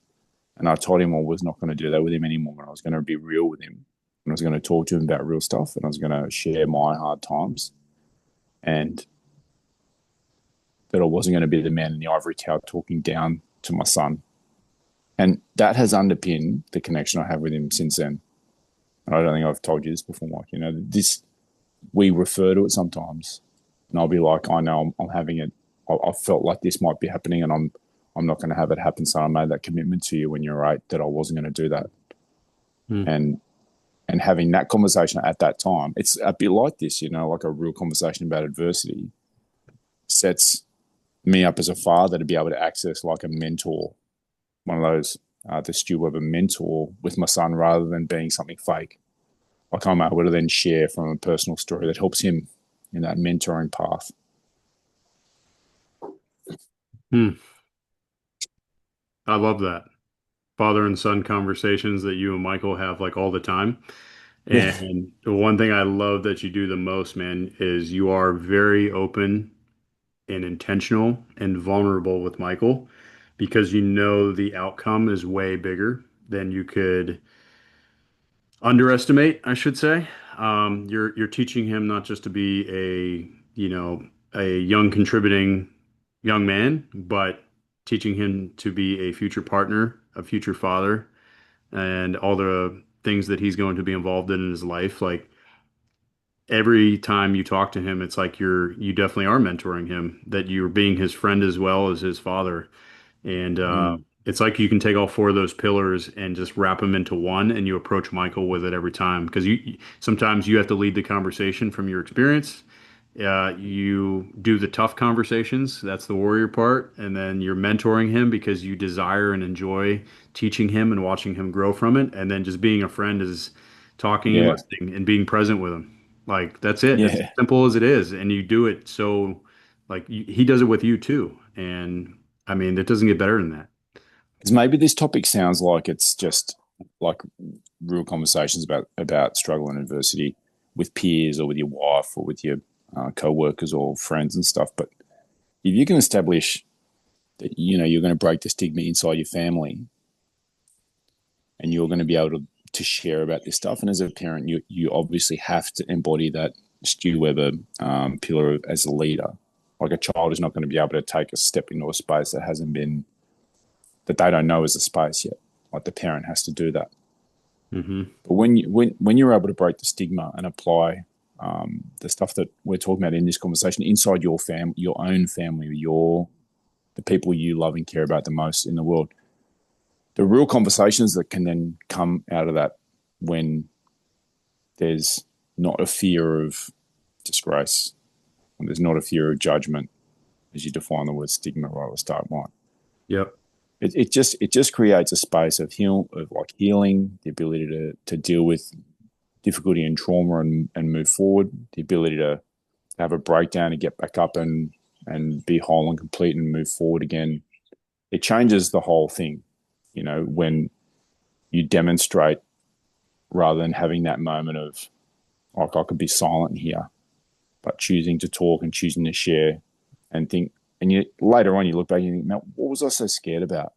S1: and I told him I was not going to do that with him anymore. And I was going to be real with him. And I was going to talk to him about real stuff. And I was going to share my hard times. And that I wasn't going to be the man in the ivory tower talking down to my son. And that has underpinned the connection I have with him since then. And I don't think I've told you this before, Mike. This we refer to it sometimes, and I'll be like, I know I'm having it. I felt like this might be happening, and I'm not going to have it happen. So I made that commitment to you when you were 8 that I wasn't going to do that.
S2: Hmm.
S1: And having that conversation at that time, it's a bit like this, like a real conversation about adversity sets me up as a father to be able to access like a mentor, one of those the Stu Weber mentor with my son rather than being something fake. Like I'm able to then share from a personal story that helps him in that mentoring path.
S2: Hmm. I love that. Father and son conversations that you and Michael have like all the time.
S1: Yeah,
S2: And the one thing I love that you do the most, man, is you are very open and intentional and vulnerable with Michael because you know the outcome is way bigger than you could underestimate, I should say. You're teaching him not just to be a young contributing young man, but teaching him to be a future partner, a future father, and all the things that he's going to be involved in his life. Like every time you talk to him, it's like you definitely are mentoring him, that you're being his friend as well as his father. And
S1: mm,
S2: it's like you can take all four of those pillars and just wrap them into one, and you approach Michael with it every time. Because you sometimes you have to lead the conversation from your experience. You do the tough conversations, that's the warrior part, and then you're mentoring him because you desire and enjoy teaching him and watching him grow from it. And then just being a friend is talking and
S1: yeah,
S2: listening and being present with him. Like that's it. It's as
S1: yeah.
S2: simple as it is, and you do it so like he does it with you too. And I mean, it doesn't get better than that.
S1: Because maybe this topic sounds like it's just like real conversations about struggle and adversity with peers or with your wife or with your co-workers or friends and stuff. But if you can establish that you're going to break the stigma inside your family and you're going to be able to share about this stuff, and as a parent, you obviously have to embody that Stu Weber pillar as a leader. Like a child is not going to be able to take a step into a space that they don't know is a space yet. Like the parent has to do that.
S2: Hmm.
S1: But when you're able to break the stigma and apply the stuff that we're talking about in this conversation inside your own family, the people you love and care about the most in the world, the real conversations that can then come out of that when there's not a fear of disgrace, when there's not a fear of judgment, as you define the word stigma right at the start, Mike.
S2: Yep.
S1: It just creates a space of like healing, the ability to deal with difficulty and trauma and move forward, the ability to have a breakdown and get back up and be whole and complete and move forward again. It changes the whole thing, when you demonstrate rather than having that moment of like I could be silent here, but choosing to talk and choosing to share and think. And you later on you look back and you think, man, what was I so scared about?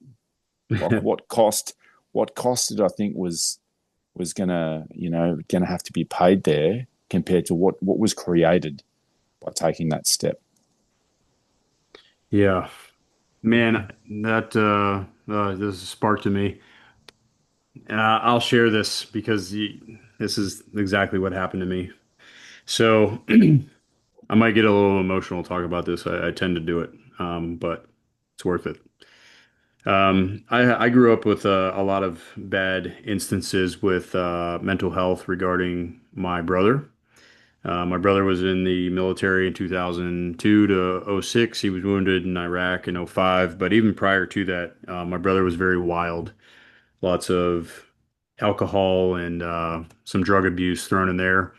S1: Like what cost did I think was gonna have to be paid there compared to what was created by taking that step.
S2: Yeah. Man, that this is a spark to me. I'll share this because this is exactly what happened to me. So I might get a little emotional talk about this. I tend to do it, but it's worth it. I grew up with a lot of bad instances with mental health regarding my brother. My brother was in the military in 2002 to '06. He was wounded in Iraq in '05. But even prior to that, my brother was very wild. Lots of alcohol and some drug abuse thrown in there.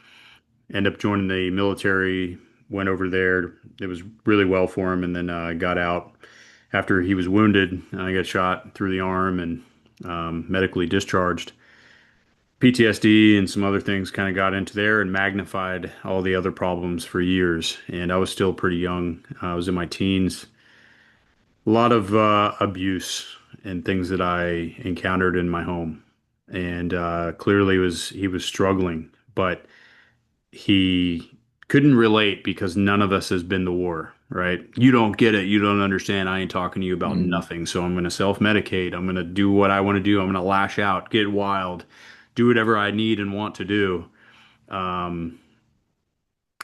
S2: End up joining the military, went over there. It was really well for him, and then got out after he was wounded. I got shot through the arm and medically discharged. PTSD and some other things kind of got into there and magnified all the other problems for years. And I was still pretty young. I was in my teens. A lot of abuse and things that I encountered in my home. And clearly he was struggling, but he couldn't relate because none of us has been to war. right? You don't get it. You don't understand. I ain't talking to you about
S1: Mm,
S2: nothing. So I'm going to self-medicate. I'm going to do what I want to do. I'm going to lash out, get wild, do whatever I need and want to do. Um,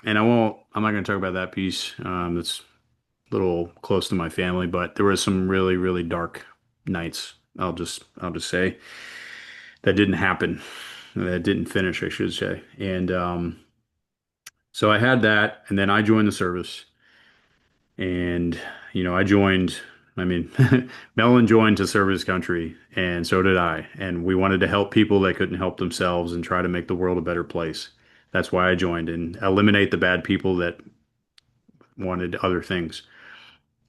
S2: and I'm not going to talk about that piece. That's a little close to my family, but there was some really, really dark nights. I'll just say that didn't happen. That didn't finish, I should say. And so I had that, and then I joined the service, and I joined. I mean, Mellon joined to serve his country, and so did I. And we wanted to help people that couldn't help themselves and try to make the world a better place. That's why I joined and eliminate the bad people that wanted other things.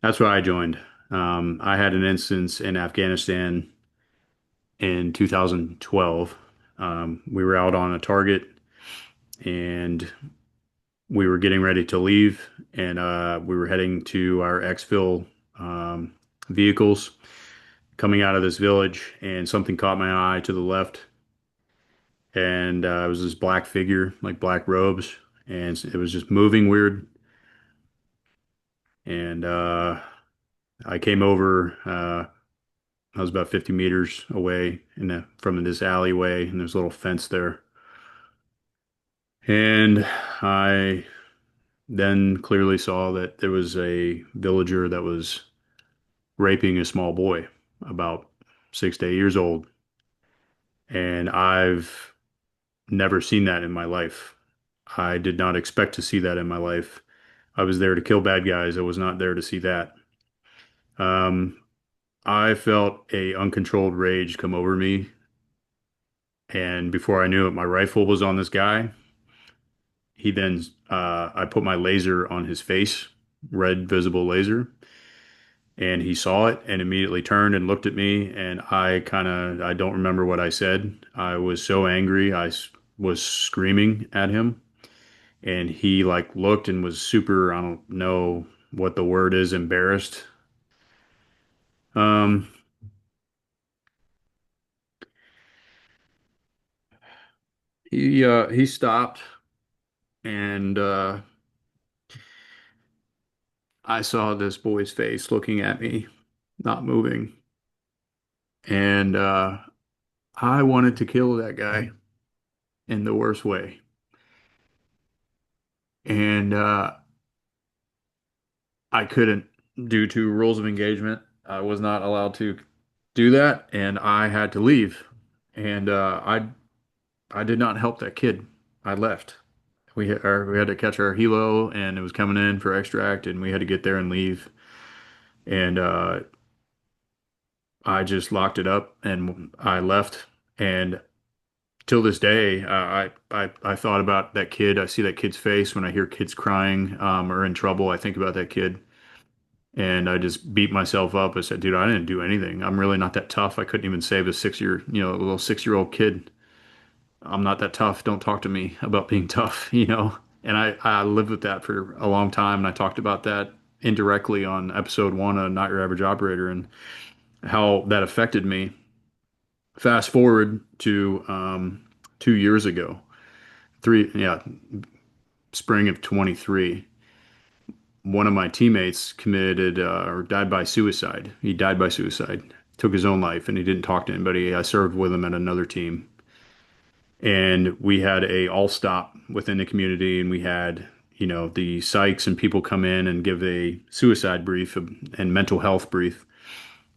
S2: That's why I joined. I had an instance in Afghanistan in 2012. We were out on a target and we were getting ready to leave, and we were heading to our exfil um, vehicles coming out of this village, and something caught my eye to the left, and it was this black figure, like black robes, and it was just moving weird, and I came over. I was about 50 meters away from this alleyway, and there's a little fence there. And I then clearly saw that there was a villager that was raping a small boy about 6 to 8 years old. And I've never seen that in my life. I did not expect to see that in my life. I was there to kill bad guys. I was not there to see that. Um, I felt a uncontrolled rage come over me. And before I knew it, my rifle was on this guy. I put my laser on his face, red visible laser, and he saw it and immediately turned and looked at me. And I don't remember what I said. I was so angry. Was screaming at him, and he like looked and was super, I don't know what the word is, embarrassed. Um, he stopped and I saw this boy's face looking at me, not moving. And I wanted to kill that guy in the worst way. And I couldn't due to rules of engagement. I was not allowed to do that, and I had to leave. And I did not help that kid. I left. We had to catch our helo, and it was coming in for extract, and we had to get there and leave. And I just locked it up, and I left. And till this day, I thought about that kid. I see that kid's face when I hear kids crying or in trouble. I think about that kid. And I just beat myself up. I said, dude, I didn't do anything. I'm really not that tough. I couldn't even save a little 6-year-old kid. I'm not that tough. Don't talk to me about being tough, you know? And I lived with that for a long time. And I talked about that indirectly on episode 1 of Not Your Average Operator and how that affected me. Fast forward to 2 years ago, spring of 23. One of my teammates committed or died by suicide. He died by suicide, took his own life, and he didn't talk to anybody. I served with him at another team, and we had a all stop within the community, and we had the psychs and people come in and give a suicide brief and mental health brief.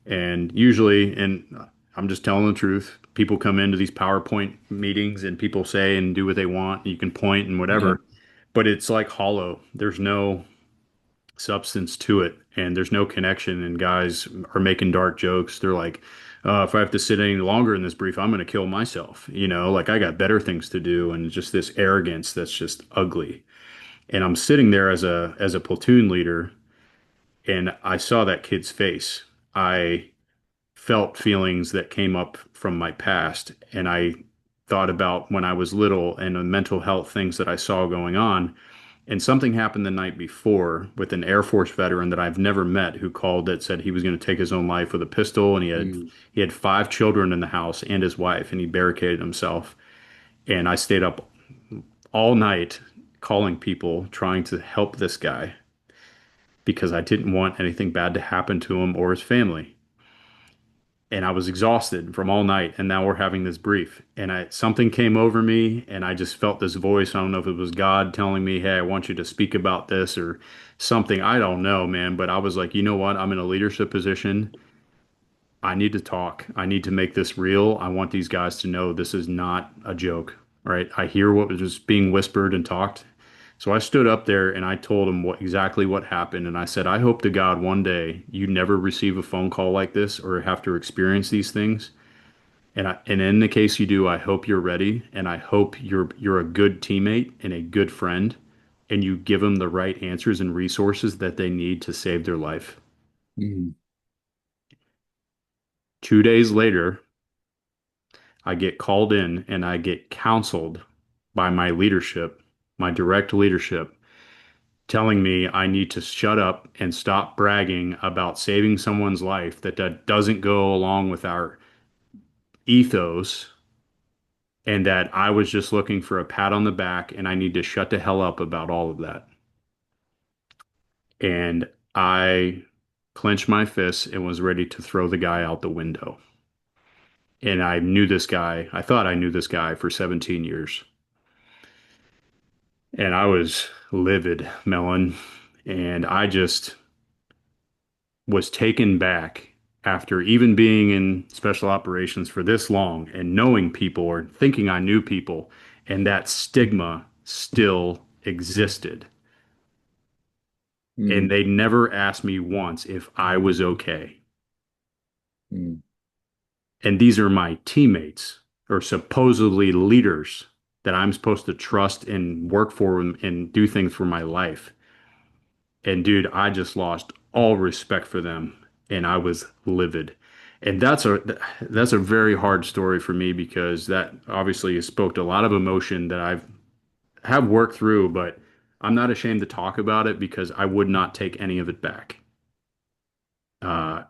S2: And usually, and I'm just telling the truth, people come into these PowerPoint meetings and people say and do what they want. You can point and
S1: yeah.
S2: whatever, but it's like hollow. There's no substance to it and there's no connection, and guys are making dark jokes. They're like, if I have to sit any longer in this brief, I'm going to kill myself, like I got better things to do. And just this arrogance that's just ugly. And I'm sitting there as a platoon leader, and I saw that kid's face. I felt feelings that came up from my past, and I thought about when I was little and the mental health things that I saw going on. And something happened the night before with an Air Force veteran that I've never met who called that said he was going to take his own life with a pistol, and
S1: Mm,
S2: he had 5 children in the house and his wife, and he barricaded himself. And I stayed up all night calling people trying to help this guy. because I didn't want anything bad to happen to him or his family. And I was exhausted from all night, and now we're having this brief. And something came over me, and I just felt this voice. I don't know if it was God telling me, "Hey, I want you to speak about this," or something. I don't know, man. But I was like, you know what? I'm in a leadership position. I need to talk. I need to make this real. I want these guys to know this is not a joke, right? I hear what was just being whispered and talked. So I stood up there and I told him exactly what happened. And I said, I hope to God one day you never receive a phone call like this or have to experience these things. And in the case you do, I hope you're ready, and I hope you're a good teammate and a good friend, and you give them the right answers and resources that they need to save their life.
S1: Mm.
S2: 2 days later, I get called in and I get counseled by my leadership, my direct leadership, telling me I need to shut up and stop bragging about saving someone's life that doesn't go along with our ethos, and that I was just looking for a pat on the back and I need to shut the hell up about all of that. And I clenched my fists and was ready to throw the guy out the window. And I knew this guy. I thought I knew this guy for 17 years. And I was livid, Melon. And I just was taken back after even being in special operations for this long and knowing people or thinking I knew people, and that stigma still existed. And
S1: Mm.
S2: they never asked me once if I was okay.
S1: Mm.
S2: And these are my teammates or supposedly leaders that I'm supposed to trust and work for and do things for my life. And dude, I just lost all respect for them and I was livid. And that's a very hard story for me because that obviously spoke to a lot of emotion that have worked through, but I'm not ashamed to talk about it because I would not take any of it back. Uh,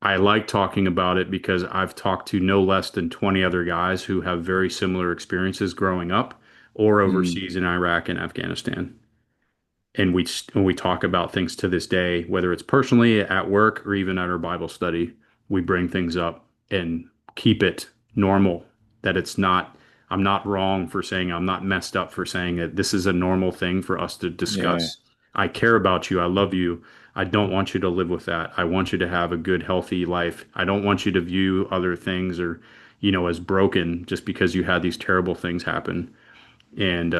S2: I like talking about it because I've talked to no less than 20 other guys who have very similar experiences growing up or
S1: Mm.
S2: overseas in Iraq and Afghanistan. And we talk about things to this day, whether it's personally at work or even at our Bible study, we bring things up and keep it normal. That it's not, I'm not wrong for saying, I'm not messed up for saying that this is a normal thing for us to
S1: Yeah.
S2: discuss. I care about you. I love you. I don't want you to live with that. I want you to have a good, healthy life. I don't want you to view other things or, as broken just because you had these terrible things happen. And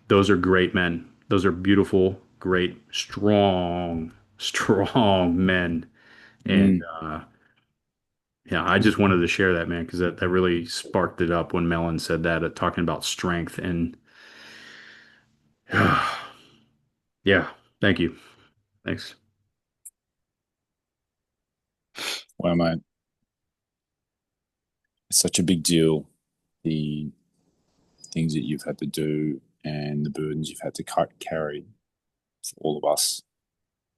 S2: those are great men. Those are beautiful, great, strong, strong men. And
S1: Mm.
S2: yeah, I just wanted to share that, man, because that really sparked it up when Mellon said that, talking about strength. And yeah, thank you. Thanks.
S1: Well, mate, it's such a big deal. The things that you've had to do and the burdens you've had to carry for all of us.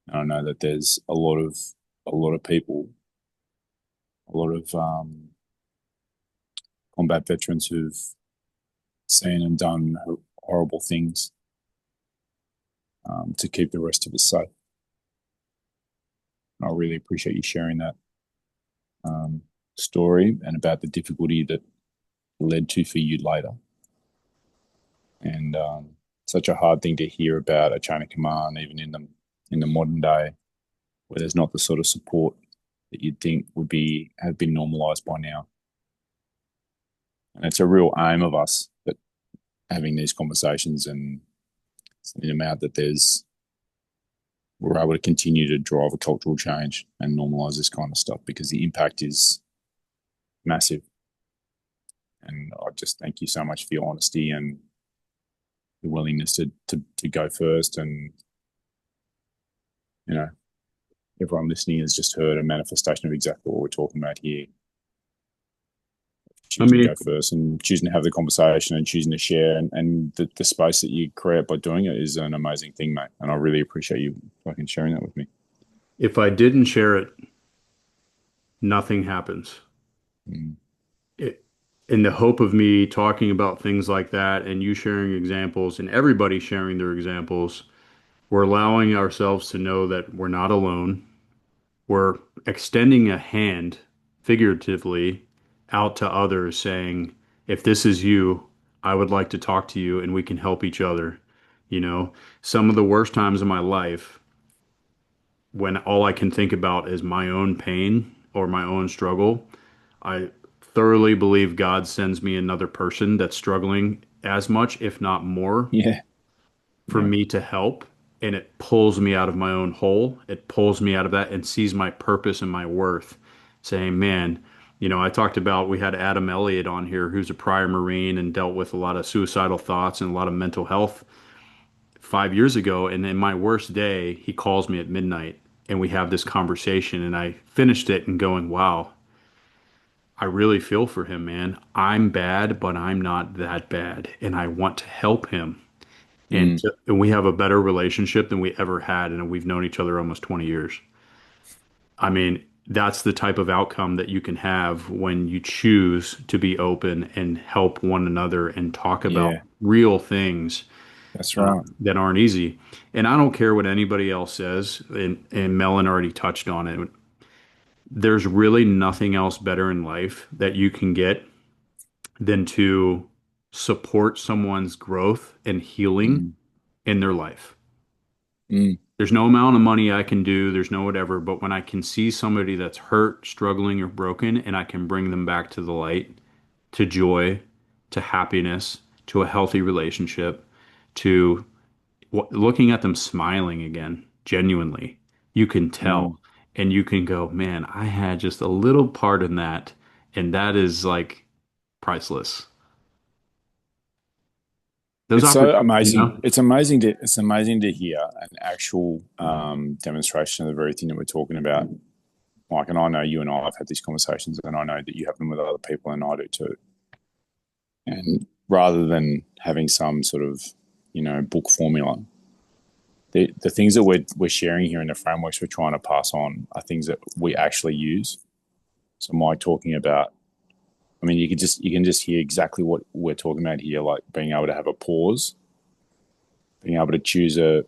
S1: And I know that there's a lot of people, a lot of combat veterans who've seen and done horrible things to keep the rest of us safe. And I really appreciate you sharing that um, story and about the difficulty that led to for you later. And such a hard thing to hear about a chain of command, even in the modern day, where there's not the sort of support that you'd think would be have been normalised by now. And it's a real aim of us that having these conversations and sending them out that we're able to continue to drive a cultural change and normalise this kind of stuff because the impact is massive. And I just thank you so much for your honesty and the willingness to go first. And you know, everyone listening has just heard a manifestation of exactly what we're talking about here.
S2: I
S1: Choosing to
S2: mean,
S1: go first and choosing to have the conversation and choosing to share and the space that you create by doing it is an amazing thing, mate. And I really appreciate you fucking sharing that with me.
S2: if I didn't share it, nothing happens.
S1: Mm.
S2: It, in the hope of me talking about things like that and you sharing examples and everybody sharing their examples, We're allowing ourselves to know that we're not alone. We're extending a hand, figuratively, out to others, saying, if this is you, I would like to talk to you and we can help each other. You know, some of the worst times in my life, when all I can think about is my own pain or my own struggle, I thoroughly believe God sends me another person that's struggling as much, if not more,
S1: Yeah.
S2: for
S1: Yeah.
S2: me to help. And it pulls me out of my own hole. It pulls me out of that and sees my purpose and my worth, saying, man, I talked about we had Adam Elliott on here, who's a prior Marine and dealt with a lot of suicidal thoughts and a lot of mental health 5 years ago. And in my worst day, he calls me at midnight and we have this conversation. And I finished it and going, wow, I really feel for him, man. I'm bad, but I'm not that bad. And I want to help him.
S1: Mm.
S2: And we have a better relationship than we ever had. And we've known each other almost 20 years. I mean, that's the type of outcome that you can have when you choose to be open and help one another and talk about
S1: Yeah.
S2: real things
S1: That's right.
S2: that aren't easy. And I don't care what anybody else says. And Melon already touched on it. There's really nothing else better in life that you can get than to support someone's growth and healing
S1: Mm.
S2: in their life.
S1: Mm.
S2: There's no amount of money I can do, there's no whatever, but when I can see somebody that's hurt, struggling, or broken, and I can bring them back to the light, to joy, to happiness, to a healthy relationship, to looking at them smiling again, genuinely, you can tell.
S1: Mm.
S2: And you can go, man, I had just a little part in that. And that is like priceless. Those
S1: It's so
S2: opportunities,
S1: amazing. It's amazing to hear an actual demonstration of the very thing that we're talking about. Like, and I know you and I have had these conversations, and I know that you have them with other people, and I do too. And rather than having some sort of, book formula, the things that we're sharing here in the frameworks we're trying to pass on are things that we actually use. So Mike talking about, I mean, you can just hear exactly what we're talking about here, like being able to have a pause, being able to choose an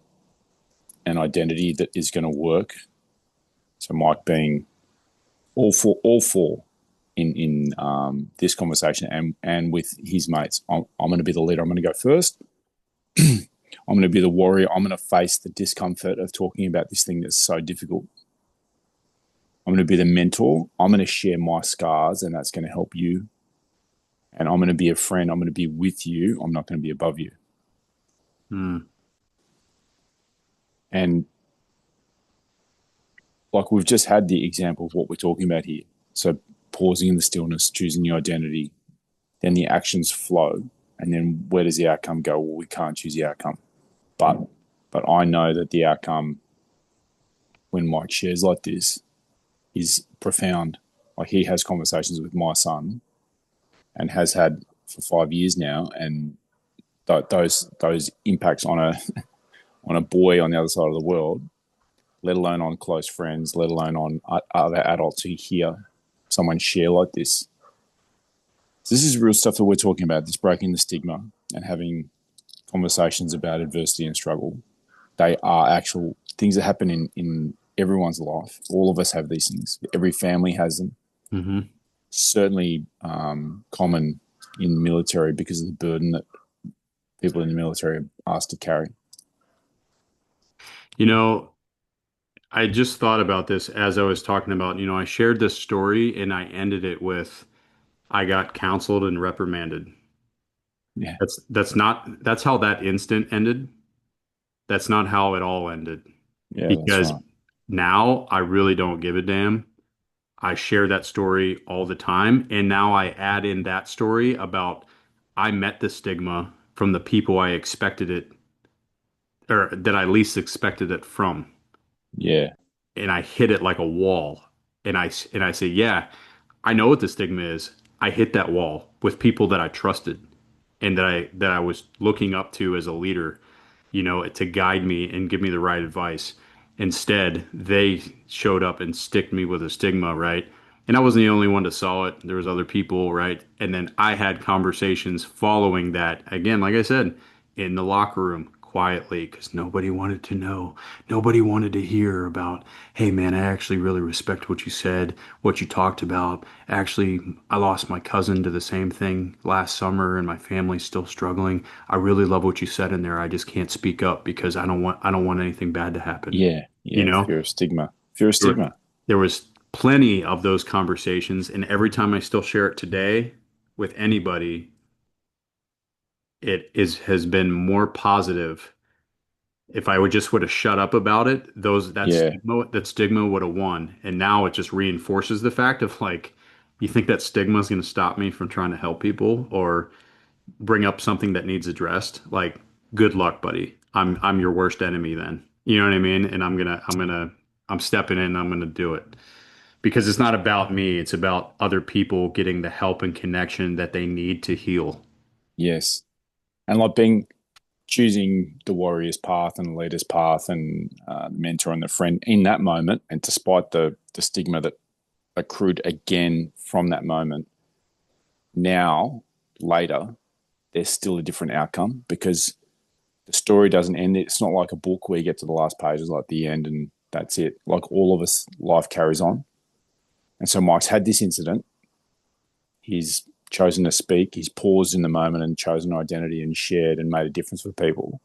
S1: identity that is going to work. So Mike being all for in this conversation and with his mates. I'm going to be the leader. I'm going to go first. I'm going to be the warrior. I'm going to face the discomfort of talking about this thing that's so difficult. I'm going to be the mentor. I'm going to share my scars, and that's going to help you. And I'm going to be a friend. I'm going to be with you. I'm not going to be above you.
S2: Hmm.
S1: And like we've just had the example of what we're talking about here. So pausing in the stillness, choosing your identity, then the actions flow. And then where does the outcome go? Well, we can't choose the outcome. But but I know that the outcome when Mike shares like this is profound. Like he has conversations with my son and has had for 5 years now, and those impacts on a on a boy on the other side of the world, let alone on close friends, let alone on other adults who hear someone share like this. So this is real stuff that we're talking about. This breaking the stigma and having conversations about adversity and struggle. They are actual things that happen in everyone's life. All of us have these things. Every family has them.
S2: Mm-hmm.
S1: Certainly common in the military because of the burden that people in the military are asked to carry.
S2: You know, I just thought about this as I was talking about, I shared this story and I ended it with, I got counseled and reprimanded.
S1: Yeah,
S2: That's how that instant ended. That's not how it all ended.
S1: yeah, that's
S2: Because
S1: right.
S2: now I really don't give a damn. I share that story all the time. And now I add in that story about I met the stigma from the people I expected it, or that I least expected it from.
S1: Yeah,
S2: And I hit it like a wall. And I say, yeah, I know what the stigma is. I hit that wall with people that I trusted and that I was looking up to as a leader, to guide me and give me the right advice. Instead, they showed up and sticked me with a stigma, right? And I wasn't the only one that saw it. There was other people, right? And then I had conversations following that. Again, like I said, in the locker room, quietly because nobody wanted to know. Nobody wanted to hear about, hey man, I actually really respect what you said, what you talked about. Actually, I lost my cousin to the same thing last summer and my family's still struggling. I really love what you said in there. I just can't speak up because I don't want anything bad to happen.
S1: Yeah,
S2: You
S1: yeah.
S2: know?
S1: Fear of stigma. Fear of
S2: There,
S1: stigma.
S2: there was plenty of those conversations, and every time I still share it today with anybody, it is has been more positive. If I would have shut up about it,
S1: Yeah,
S2: that stigma would have won. And now it just reinforces the fact of like, you think that stigma is going to stop me from trying to help people or bring up something that needs addressed? Like, good luck, buddy. I'm your worst enemy then. You know what I mean? And I'm stepping in, I'm gonna do it. Because it's not about me, it's about other people getting the help and connection that they need to heal.
S1: yes. And like being choosing the warrior's path and the leader's path and the mentor and the friend in that moment, and despite the stigma that accrued again from that moment, now later there's still a different outcome because the story doesn't end. It's not like a book where you get to the last pages, like the end, and that's it. Like all of us, life carries on. And so Mike's had this incident. He's chosen to speak. He's paused in the moment and chosen identity and shared and made a difference for people.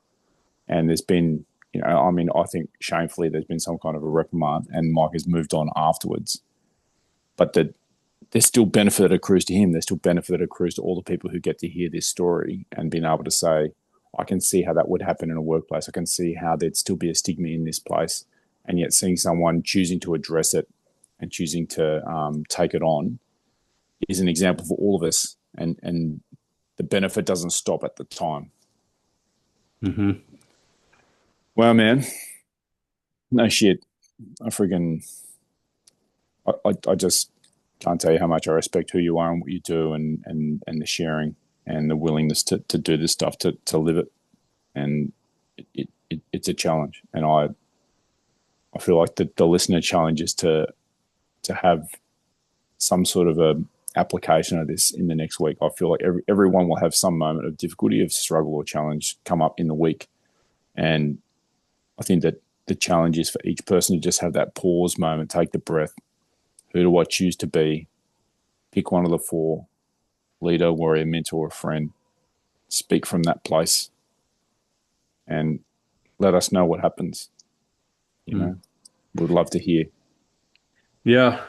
S1: And there's been, I mean, I think shamefully there's been some kind of a reprimand, and Mike has moved on afterwards. But there's still benefit that accrues to him. There's still benefit that accrues to all the people who get to hear this story and being able to say, I can see how that would happen in a workplace. I can see how there'd still be a stigma in this place. And yet seeing someone choosing to address it and choosing to take it on is an example for all of us. And the benefit doesn't stop at the time.
S2: Hmm.
S1: Well, man, no shit. I freaking, I just can't tell you how much I respect who you are and what you do and the sharing and the willingness to do this stuff, to live it. And it's a challenge. And I feel like the listener challenge is to have some sort of a application of this in the next week. I feel like everyone will have some moment of difficulty, of struggle or challenge come up in the week. And I think that the challenge is for each person to just have that pause moment, take the breath. Who do I choose to be? Pick one of the four: leader, warrior, mentor, or friend. Speak from that place and let us know what happens. We'd love to hear.
S2: Yeah.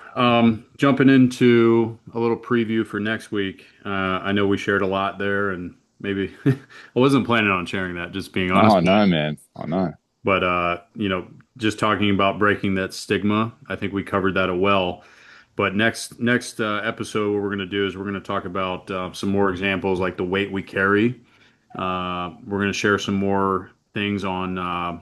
S2: Jumping into a little preview for next week. I know we shared a lot there, and maybe I wasn't planning on sharing that, just being
S1: No,
S2: honest
S1: I
S2: with you.
S1: know, man. I know.
S2: But just talking about breaking that stigma, I think we covered that well. But next episode, what we're going to do is we're going to talk about some more examples like the weight we carry. We're going to share some more things on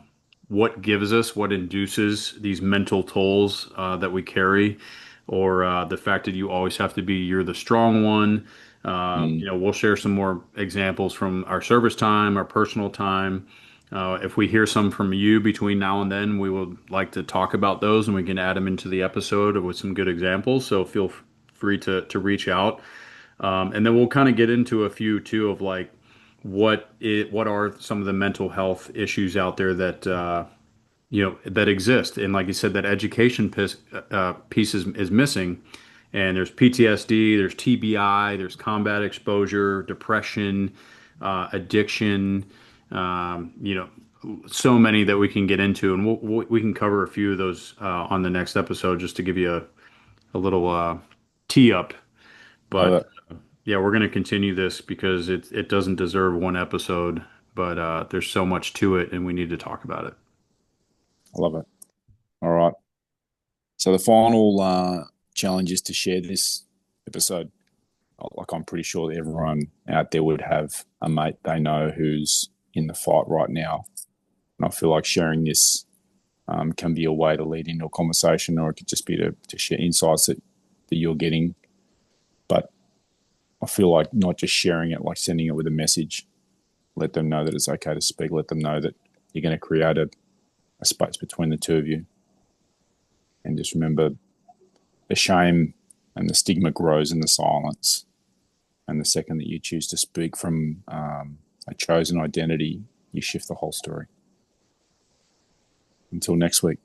S2: what induces these mental tolls that we carry, or the fact that you always have to be you're the strong one.
S1: Mm,
S2: We'll share some more examples from our service time, our personal time. If we hear some from you between now and then, we would like to talk about those and we can add them into the episode with some good examples. So feel free to reach out. And then we'll kind of get into a few too of like what are some of the mental health issues out there that that exist. And like you said, that education piece is missing. And there's PTSD, there's TBI, there's combat exposure, depression, addiction, so many that we can get into, and we can cover a few of those on the next episode just to give you a little tee up.
S1: love
S2: But
S1: it.
S2: yeah, we're going to continue this because it doesn't deserve one episode, but there's so much to it, and we need to talk about it.
S1: I love it. All right. So the final challenge is to share this episode. Like I'm pretty sure that everyone out there would have a mate they know who's in the fight right now. And I feel like sharing this can be a way to lead into a conversation, or it could just be to share insights that you're getting. But I feel like not just sharing it, like sending it with a message. Let them know that it's okay to speak. Let them know that you're going to create a space between the two of you. And just remember, the shame and the stigma grows in the silence. And the second that you choose to speak from a chosen identity, you shift the whole story. Until next week.